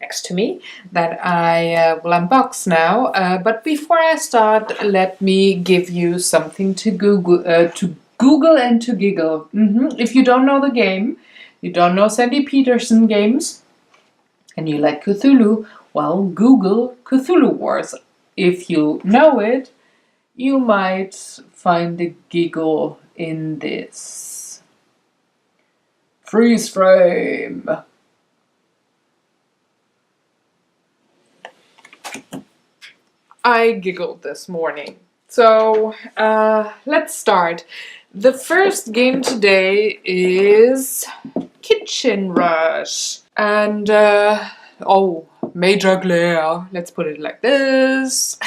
next to me that I will unbox now. But before I start, let me give you something to Google and to giggle. If you don't know the game, you don't know Sandy Peterson games, and you like Cthulhu, well, Google Cthulhu Wars. If you know it, you might find a giggle in this. Freeze frame. I giggled this morning. So let's start. The first game today is Kitchen Rush. And, major glare. Let's put it like this.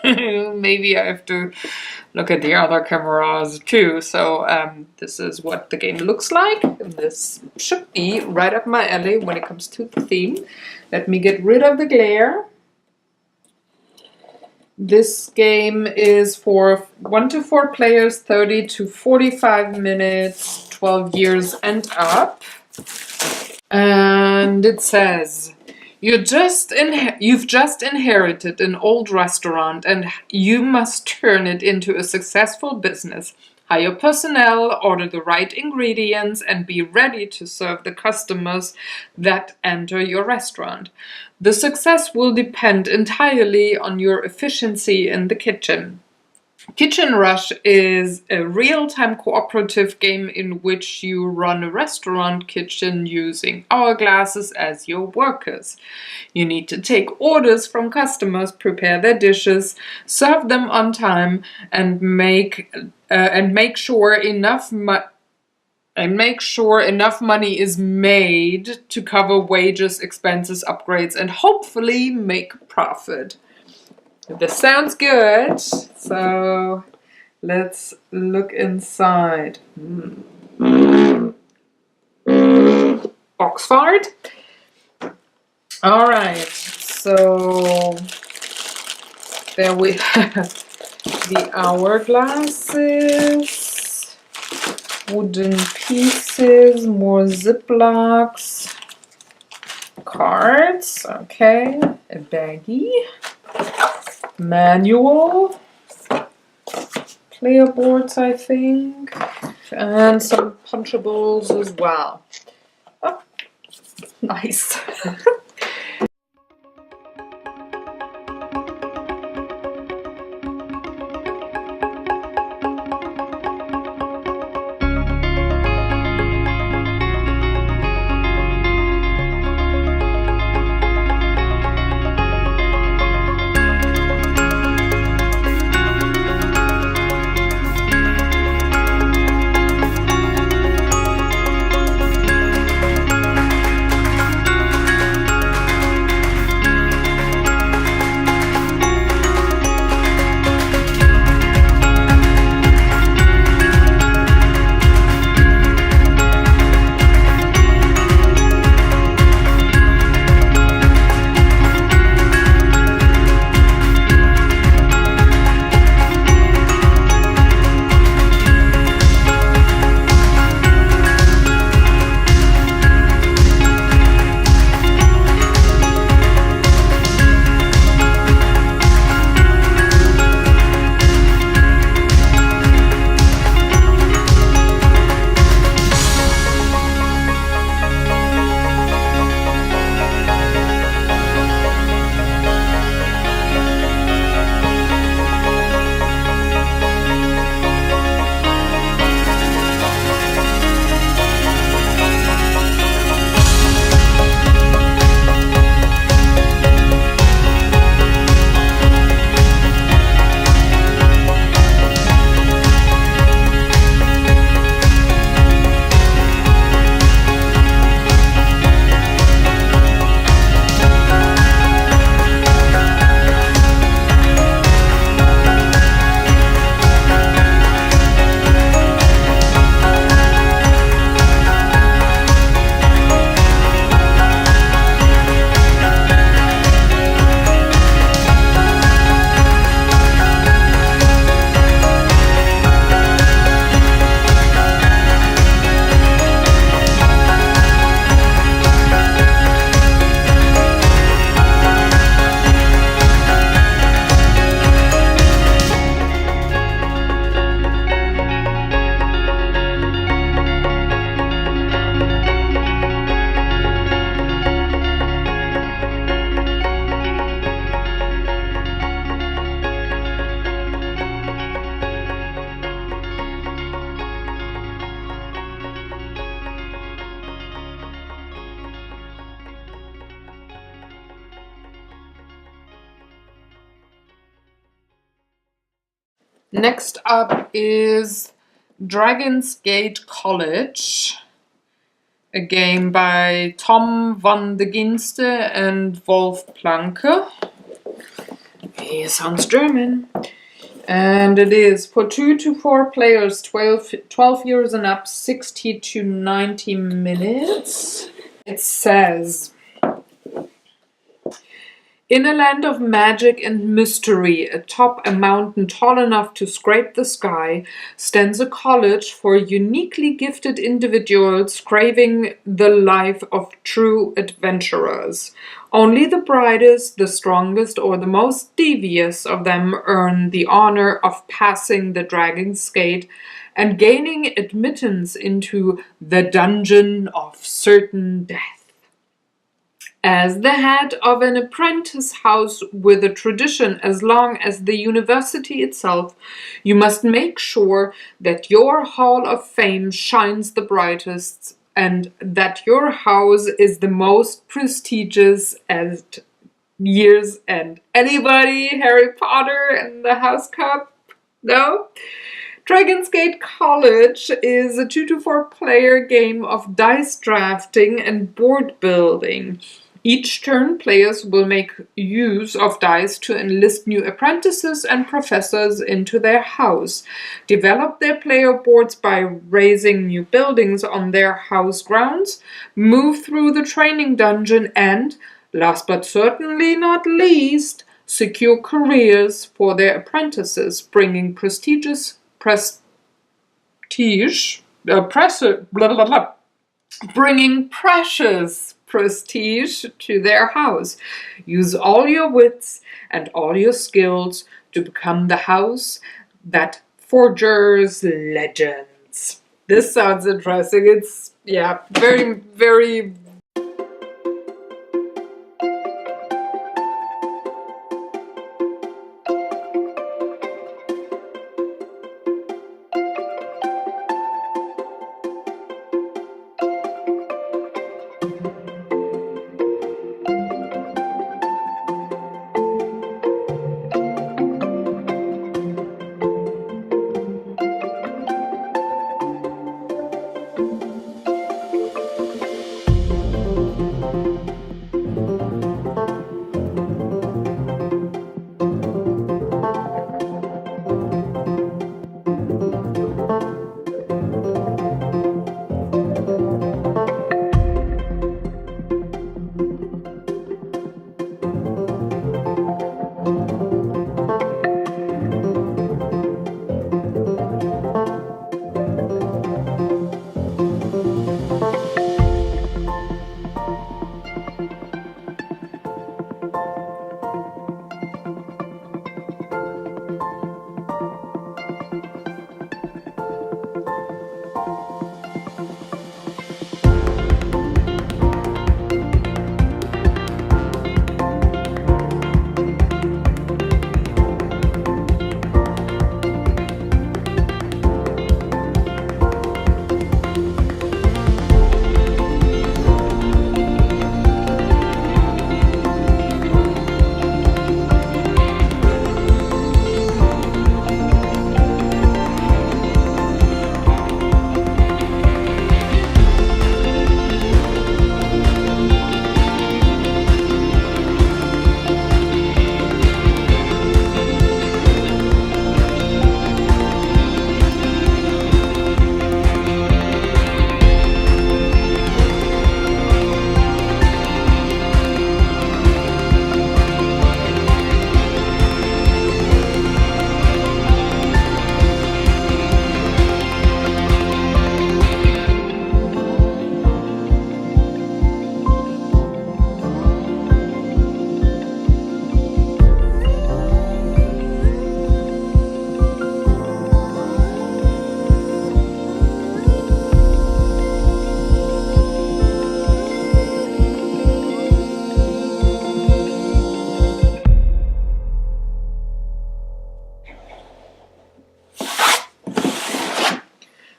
Maybe I have to look at the other cameras too. So this is what the game looks like. This should be right up my alley when it comes to the theme. Let me get rid of the glare. This game is for 1 to 4 players, 30 to 45 minutes, 12 years and up. And it says, you've just inherited an old restaurant and you must turn it into a successful business. Hire personnel, order the right ingredients, and be ready to serve the customers that enter your restaurant. The success will depend entirely on your efficiency in the kitchen. Kitchen Rush is a real-time cooperative game in which you run a restaurant kitchen using hourglasses as your workers. You need to take orders from customers, prepare their dishes, serve them on time, and make sure enough money is made to cover wages, expenses, upgrades, and hopefully make profit. This sounds good, so let's look inside. Box fart. Alright, so there we have the hourglasses, wooden pieces, more ziplocs, cards, okay, a baggie. Manual, player boards, I think, and some punchables as well. Oh, nice. Next up is Dragon's Gate College, a game by Tom van de Ginste and Wolf Planke. He sounds German. And it is for 2 to 4 players, 12 years and up, 60 to 90 minutes. It says, in a land of magic and mystery, atop a mountain tall enough to scrape the sky, stands a college for uniquely gifted individuals craving the life of true adventurers. Only the brightest, the strongest, or the most devious of them earn the honor of passing the Dragon's Gate and gaining admittance into the dungeon of certain death. As the head of an apprentice house with a tradition as long as the university itself, you must make sure that your Hall of Fame shines the brightest and that your house is the most prestigious at year's end. Anybody Harry Potter and the House Cup? No? Dragon's Gate College is a 2 to 4 player game of dice drafting and board building. Each turn, players will make use of dice to enlist new apprentices and professors into their house, develop their player boards by raising new buildings on their house grounds, move through the training dungeon, and, last but certainly not least, secure careers for their apprentices, bringing bringing precious prestige to their house. Use all your wits and all your skills to become the house that forges legends. This sounds interesting. It's, yeah, very, very...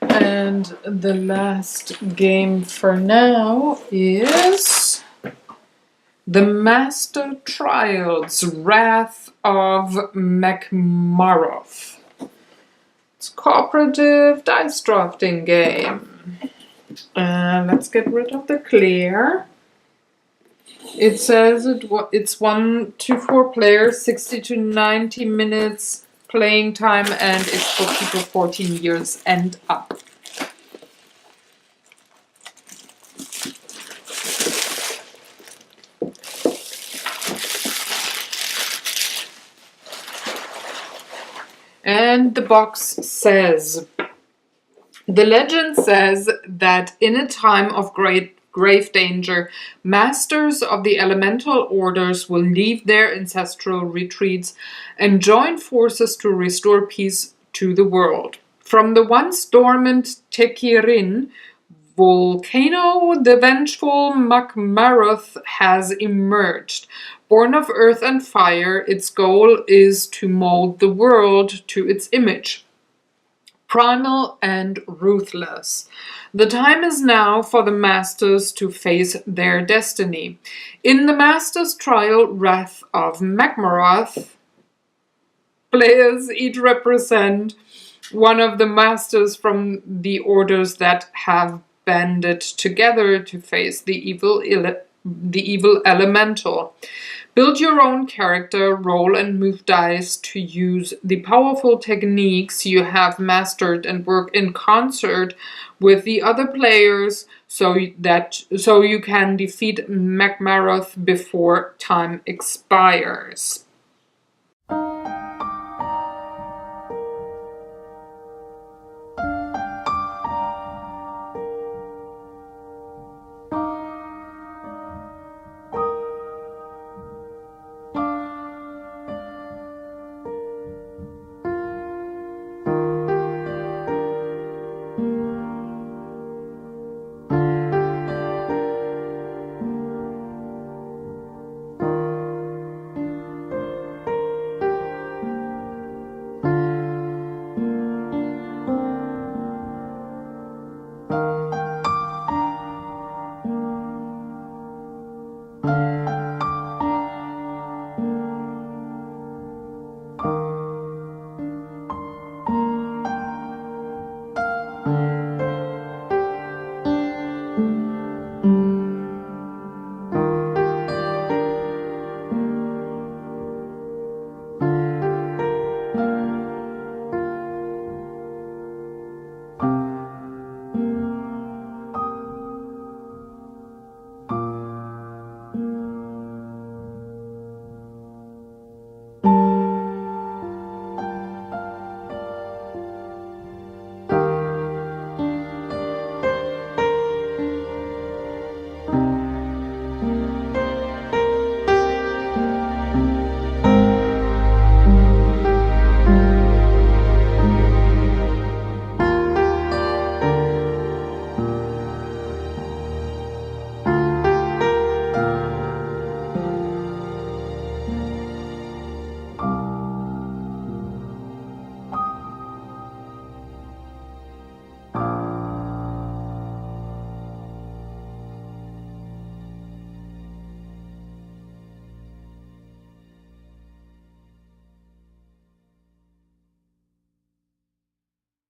And the last game for now is The Master Trials, Wrath of Makmarov. It's a cooperative dice drafting game. Let's get rid of the clear. It says it's 1 to 4 players, 60 to 90 minutes playing time, and it's for people 14 years and up. And the box says, the legend says that in a time of grave danger, masters of the elemental orders will leave their ancestral retreats and join forces to restore peace to the world. From the once dormant Tekirin volcano, the vengeful Makmaroth has emerged. Born of earth and fire, its goal is to mold the world to its image. Primal and ruthless. The time is now for the Masters to face their destiny. In the Masters' trial, Wrath of Magmaroth, players each represent one of the Masters from the orders that have banded together to face the evil elemental. Build your own character, roll and move dice to use the powerful techniques you have mastered, and work in concert with the other players so you can defeat Magmaroth before time expires.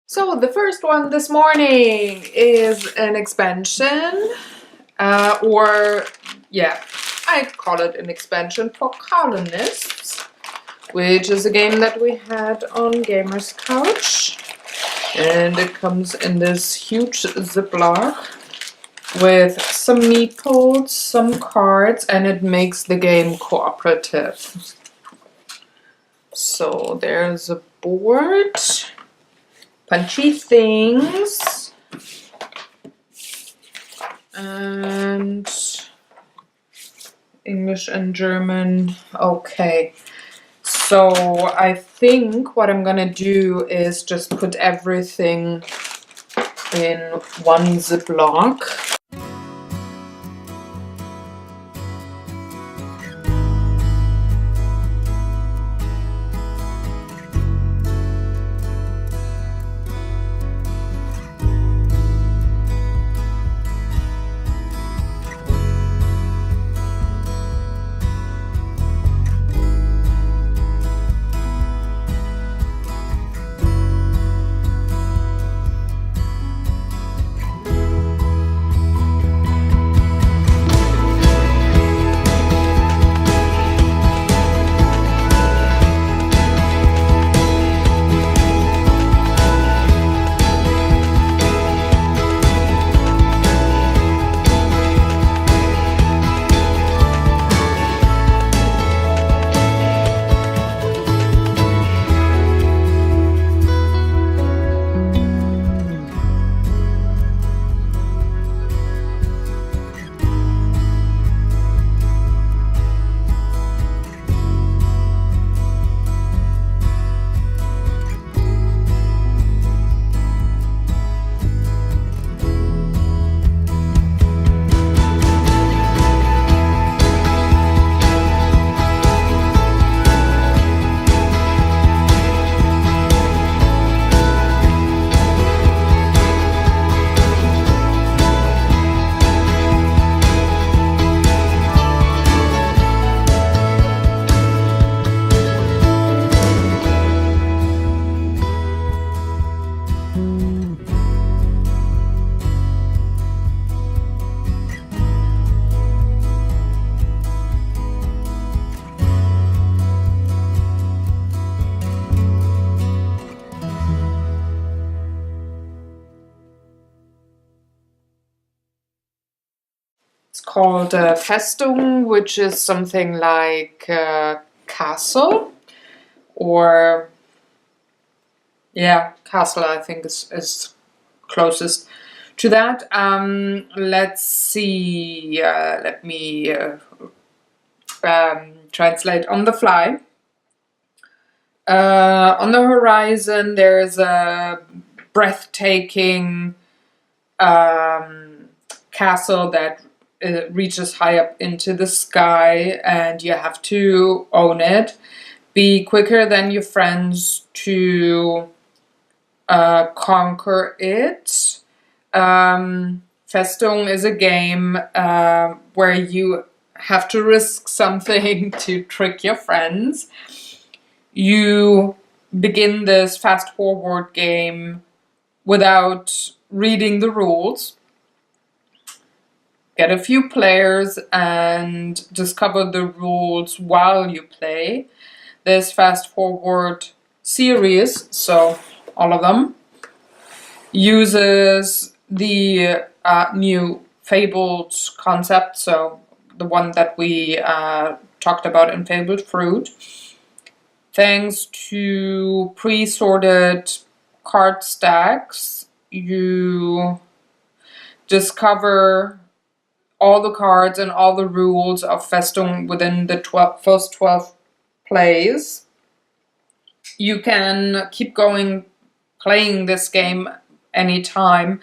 So the first one this morning is an expansion, I'd call it an expansion for colonists, which is a game that we had on Gamer's Couch. And it comes in this huge Ziploc with some meeples, some cards, and it makes the game cooperative. So there's a board. Punchy things, and English and German. Okay, so I think what I'm gonna do is just put everything in one Ziploc. It's called Festung, which is something like castle, or yeah, castle I think is closest to that. Let's see, let me translate on the fly. On the horizon there's a breathtaking castle that reaches high up into the sky, and you have to own it. Be quicker than your friends to conquer it. Festung is a game where you have to risk something to trick your friends. You begin this fast forward game without reading the rules. Get a few players and discover the rules while you play. This fast forward series, so all of them, uses the new Fabled concept, so the one that we talked about in Fabled Fruit. Thanks to pre-sorted card stacks, you discover all the cards and all the rules of Festung within the first 12 plays. You can keep going playing this game anytime,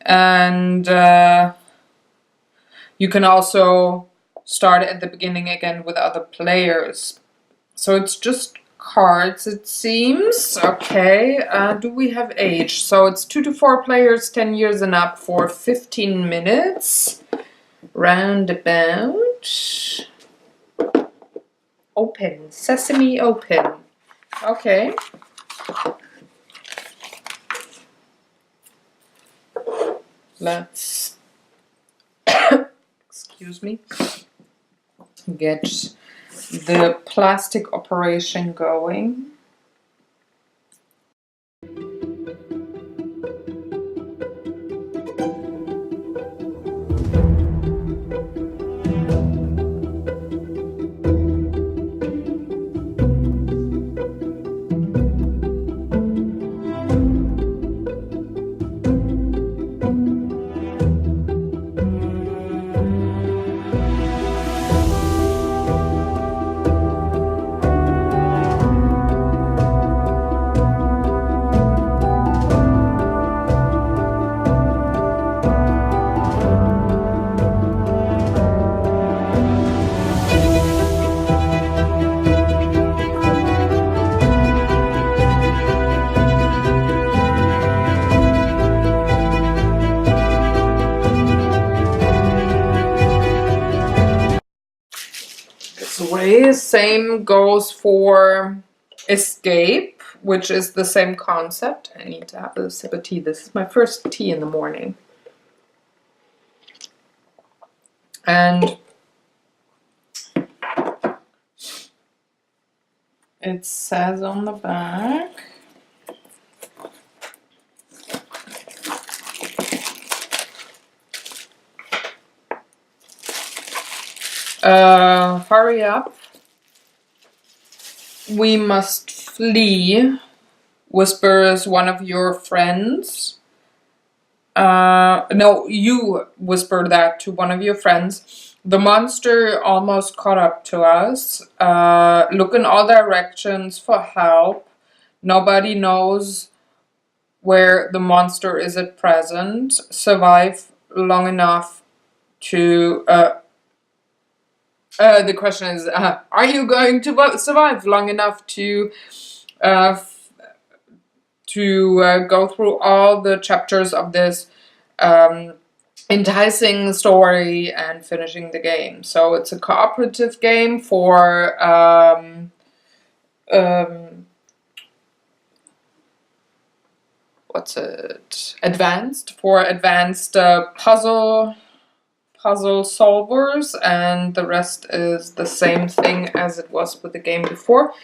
and you can also start at the beginning again with other players. So it's just cards, it seems. Okay, do we have age? So it's 2 to 4 players, 10 years and up, for 15 minutes. Roundabout. Open. Sesame open. Okay. Let's excuse me, get the plastic operation going. Same goes for Escape, which is the same concept. I need to have a sip of tea. This is my first tea in the morning. And it says on the back, hurry up. We must flee, whispers one of your friends. No, you whisper that to one of your friends. The monster almost caught up to us. Look in all directions for help. Nobody knows where the monster is at present. Survive long enough to... the question is, are you going to survive long enough to go through all the chapters of this enticing story and finishing the game? So it's a cooperative game for what's it? Advanced puzzle solvers, and the rest is the same thing as it was with the game before.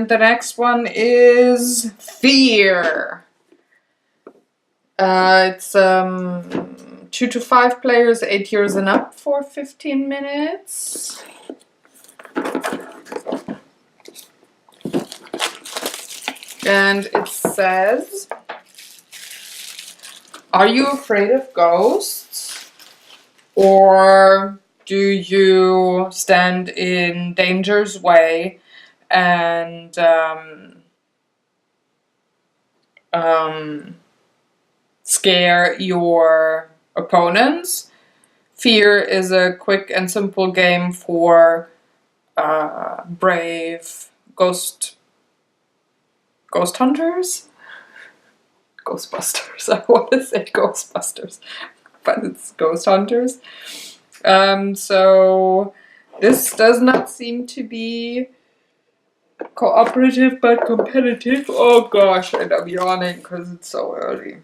And the next one is Fear. It's 2 to 5 players, 8 years and up for 15 minutes. And it says, are you afraid of ghosts? Or do you stand in danger's way and scare your opponents? Fear is a quick and simple game for brave ghost hunters? Ghostbusters. I want to say Ghostbusters, but it's ghost hunters. So this does not seem to be cooperative but competitive. Oh gosh, and I'm yawning because it's so early.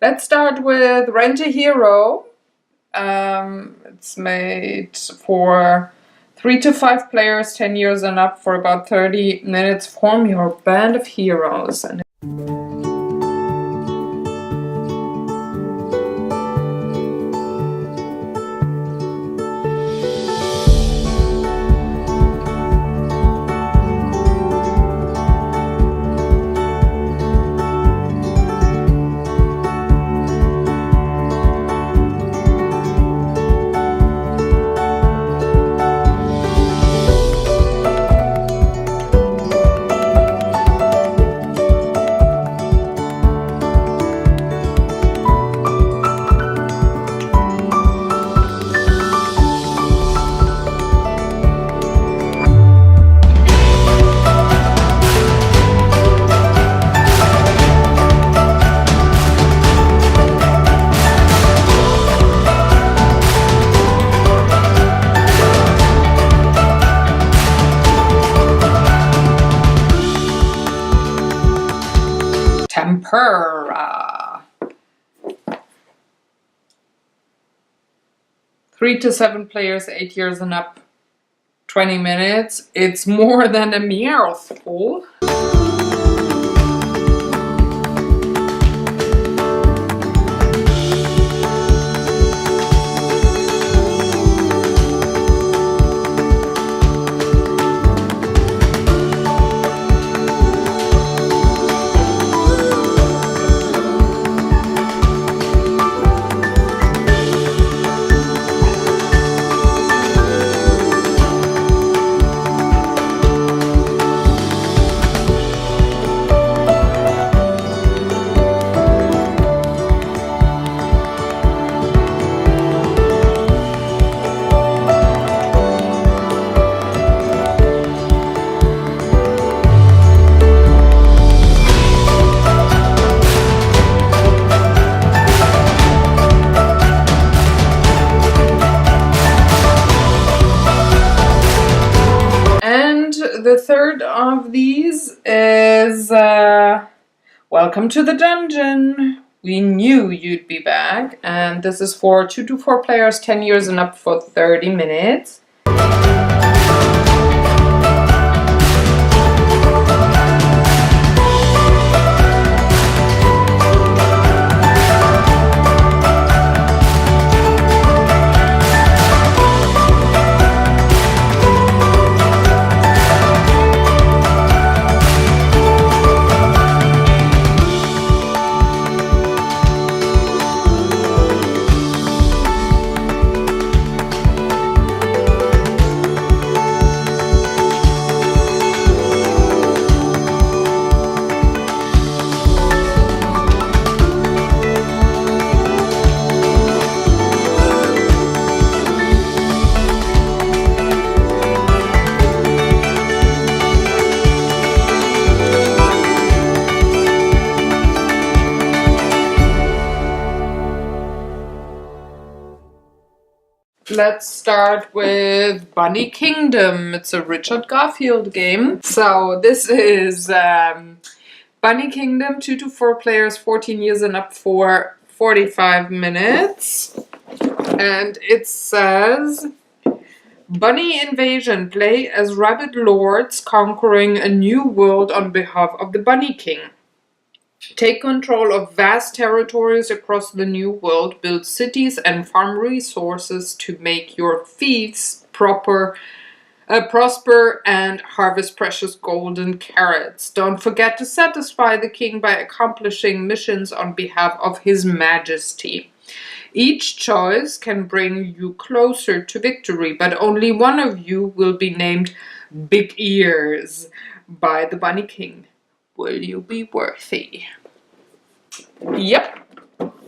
Let's start with Rent a Hero. It's made for 3 to 5 players, 10 years and up, for about 30 minutes. Form your band of heroes. And Tempura. 3 to 7 players, 8 years and up, 20 minutes. It's more than a mouthful. The third of these is Welcome to the Dungeon. We knew you'd be back. And this is for 2 to 4 players, 10 years and up, for 30 minutes. let's start with Bunny Kingdom. It's a Richard Garfield game. So this is Bunny Kingdom, 2 to 4 players, 14 years and up for 45 minutes. And it says, Bunny Invasion. Play as rabbit lords conquering a new world on behalf of the Bunny King. Take control of vast territories across the new world, build cities and farm resources to make your thieves prosper and harvest precious golden carrots. Don't forget to satisfy the king by accomplishing missions on behalf of his majesty. Each choice can bring you closer to victory, but only one of you will be named Big Ears by the Bunny King. Will you be worthy? Yep,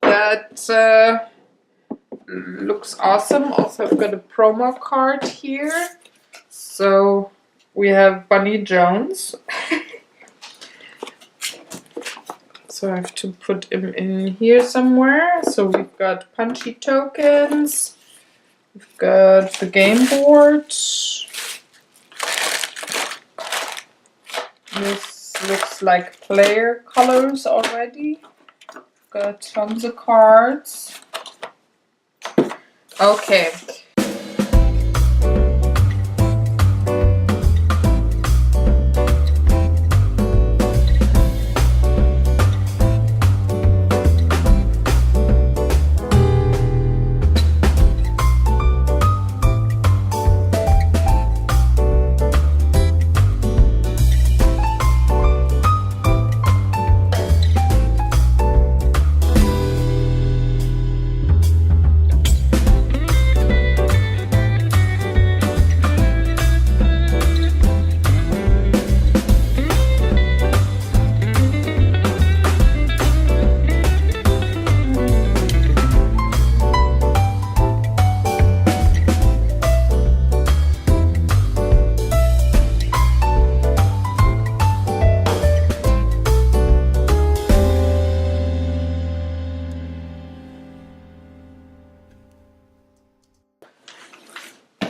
that looks awesome. Also, I've got a promo card here. So we have Bunny Jones. So I have to put him in here somewhere. So we've got punchy tokens. We've got the game board. This looks like player colors already. Got tons of cards. Okay.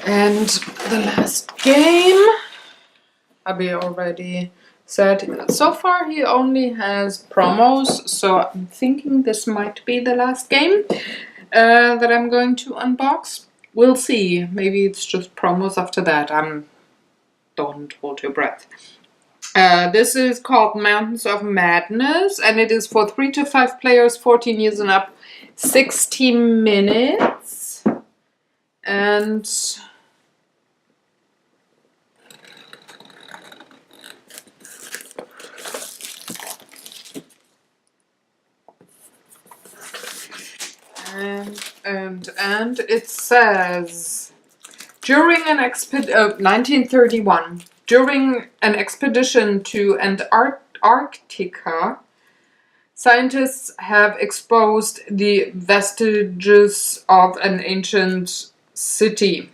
And the last game, Abby already said, so far he only has promos, so I'm thinking this might be the last game that I'm going to unbox. We'll see, maybe it's just promos after that. Don't hold your breath. This is called Mountains of Madness, and it is for 3 to 5 players, 14 years and up, 60 minutes. And it says, during an 1931, during an expedition to Antarctica, scientists have exposed the vestiges of an ancient city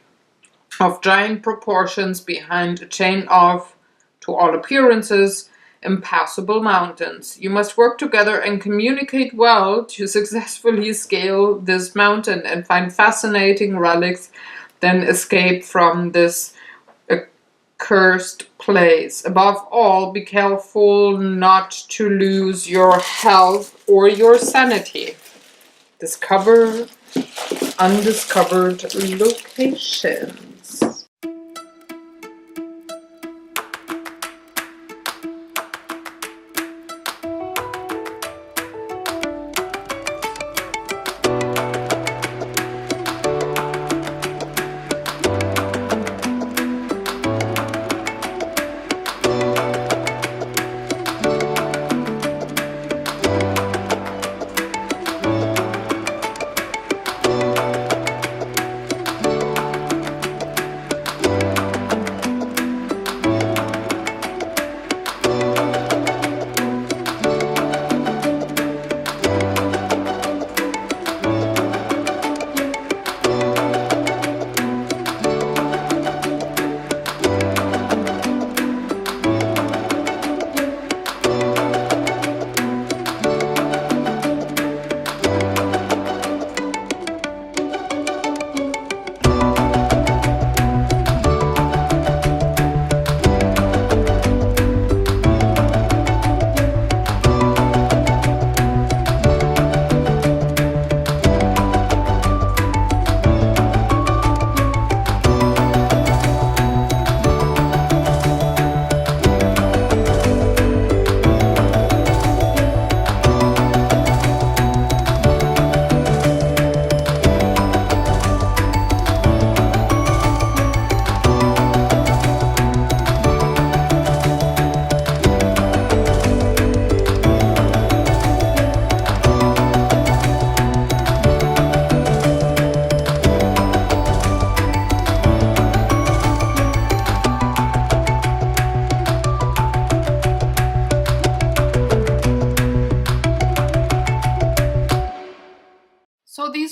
of giant proportions behind a chain of, to all appearances, impassable mountains. You must work together and communicate well to successfully scale this mountain and find fascinating relics, then escape from this accursed place. Above all, be careful not to lose your health or your sanity. Discover undiscovered locations.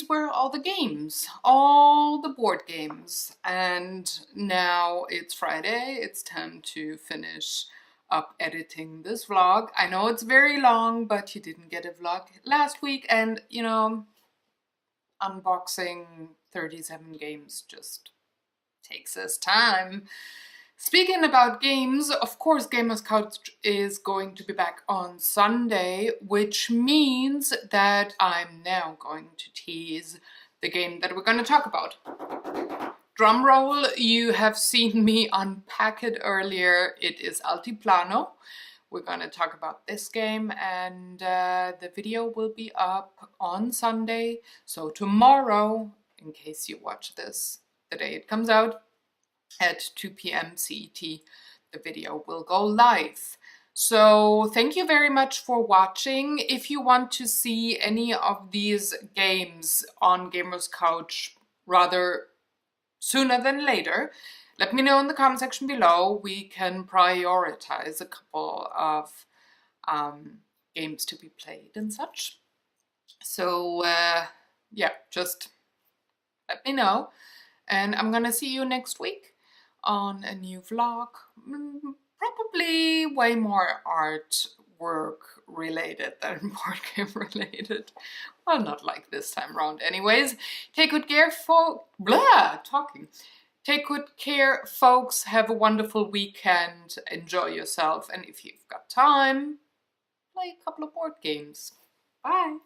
these were all the games, all the board games. And now it's Friday, it's time to finish up editing this vlog. I know it's very long, but you didn't get a vlog last week, and you know, unboxing 37 games just takes us time. Speaking about games, of course, Gamers Couch is going to be back on Sunday, which means that I'm now going to tease the game that we're going to talk about. Drum roll, you have seen me unpack it earlier. It is Altiplano. We're going to talk about this game, and the video will be up on Sunday. So tomorrow, in case you watch this the day it comes out, at 2 p.m. CET, the video will go live. So thank you very much for watching. If you want to see any of these games on Gamers Couch rather sooner than later, let me know in the comment section below. We can prioritize a couple of games to be played and such. So yeah, just let me know. And I'm gonna see you next week on a new vlog, probably way more artwork related than board game related. Well, not like this time around anyways. Take good care, Take good care, folks. Have a wonderful weekend. Enjoy yourself. And if you've got time, play a couple of board games. Bye.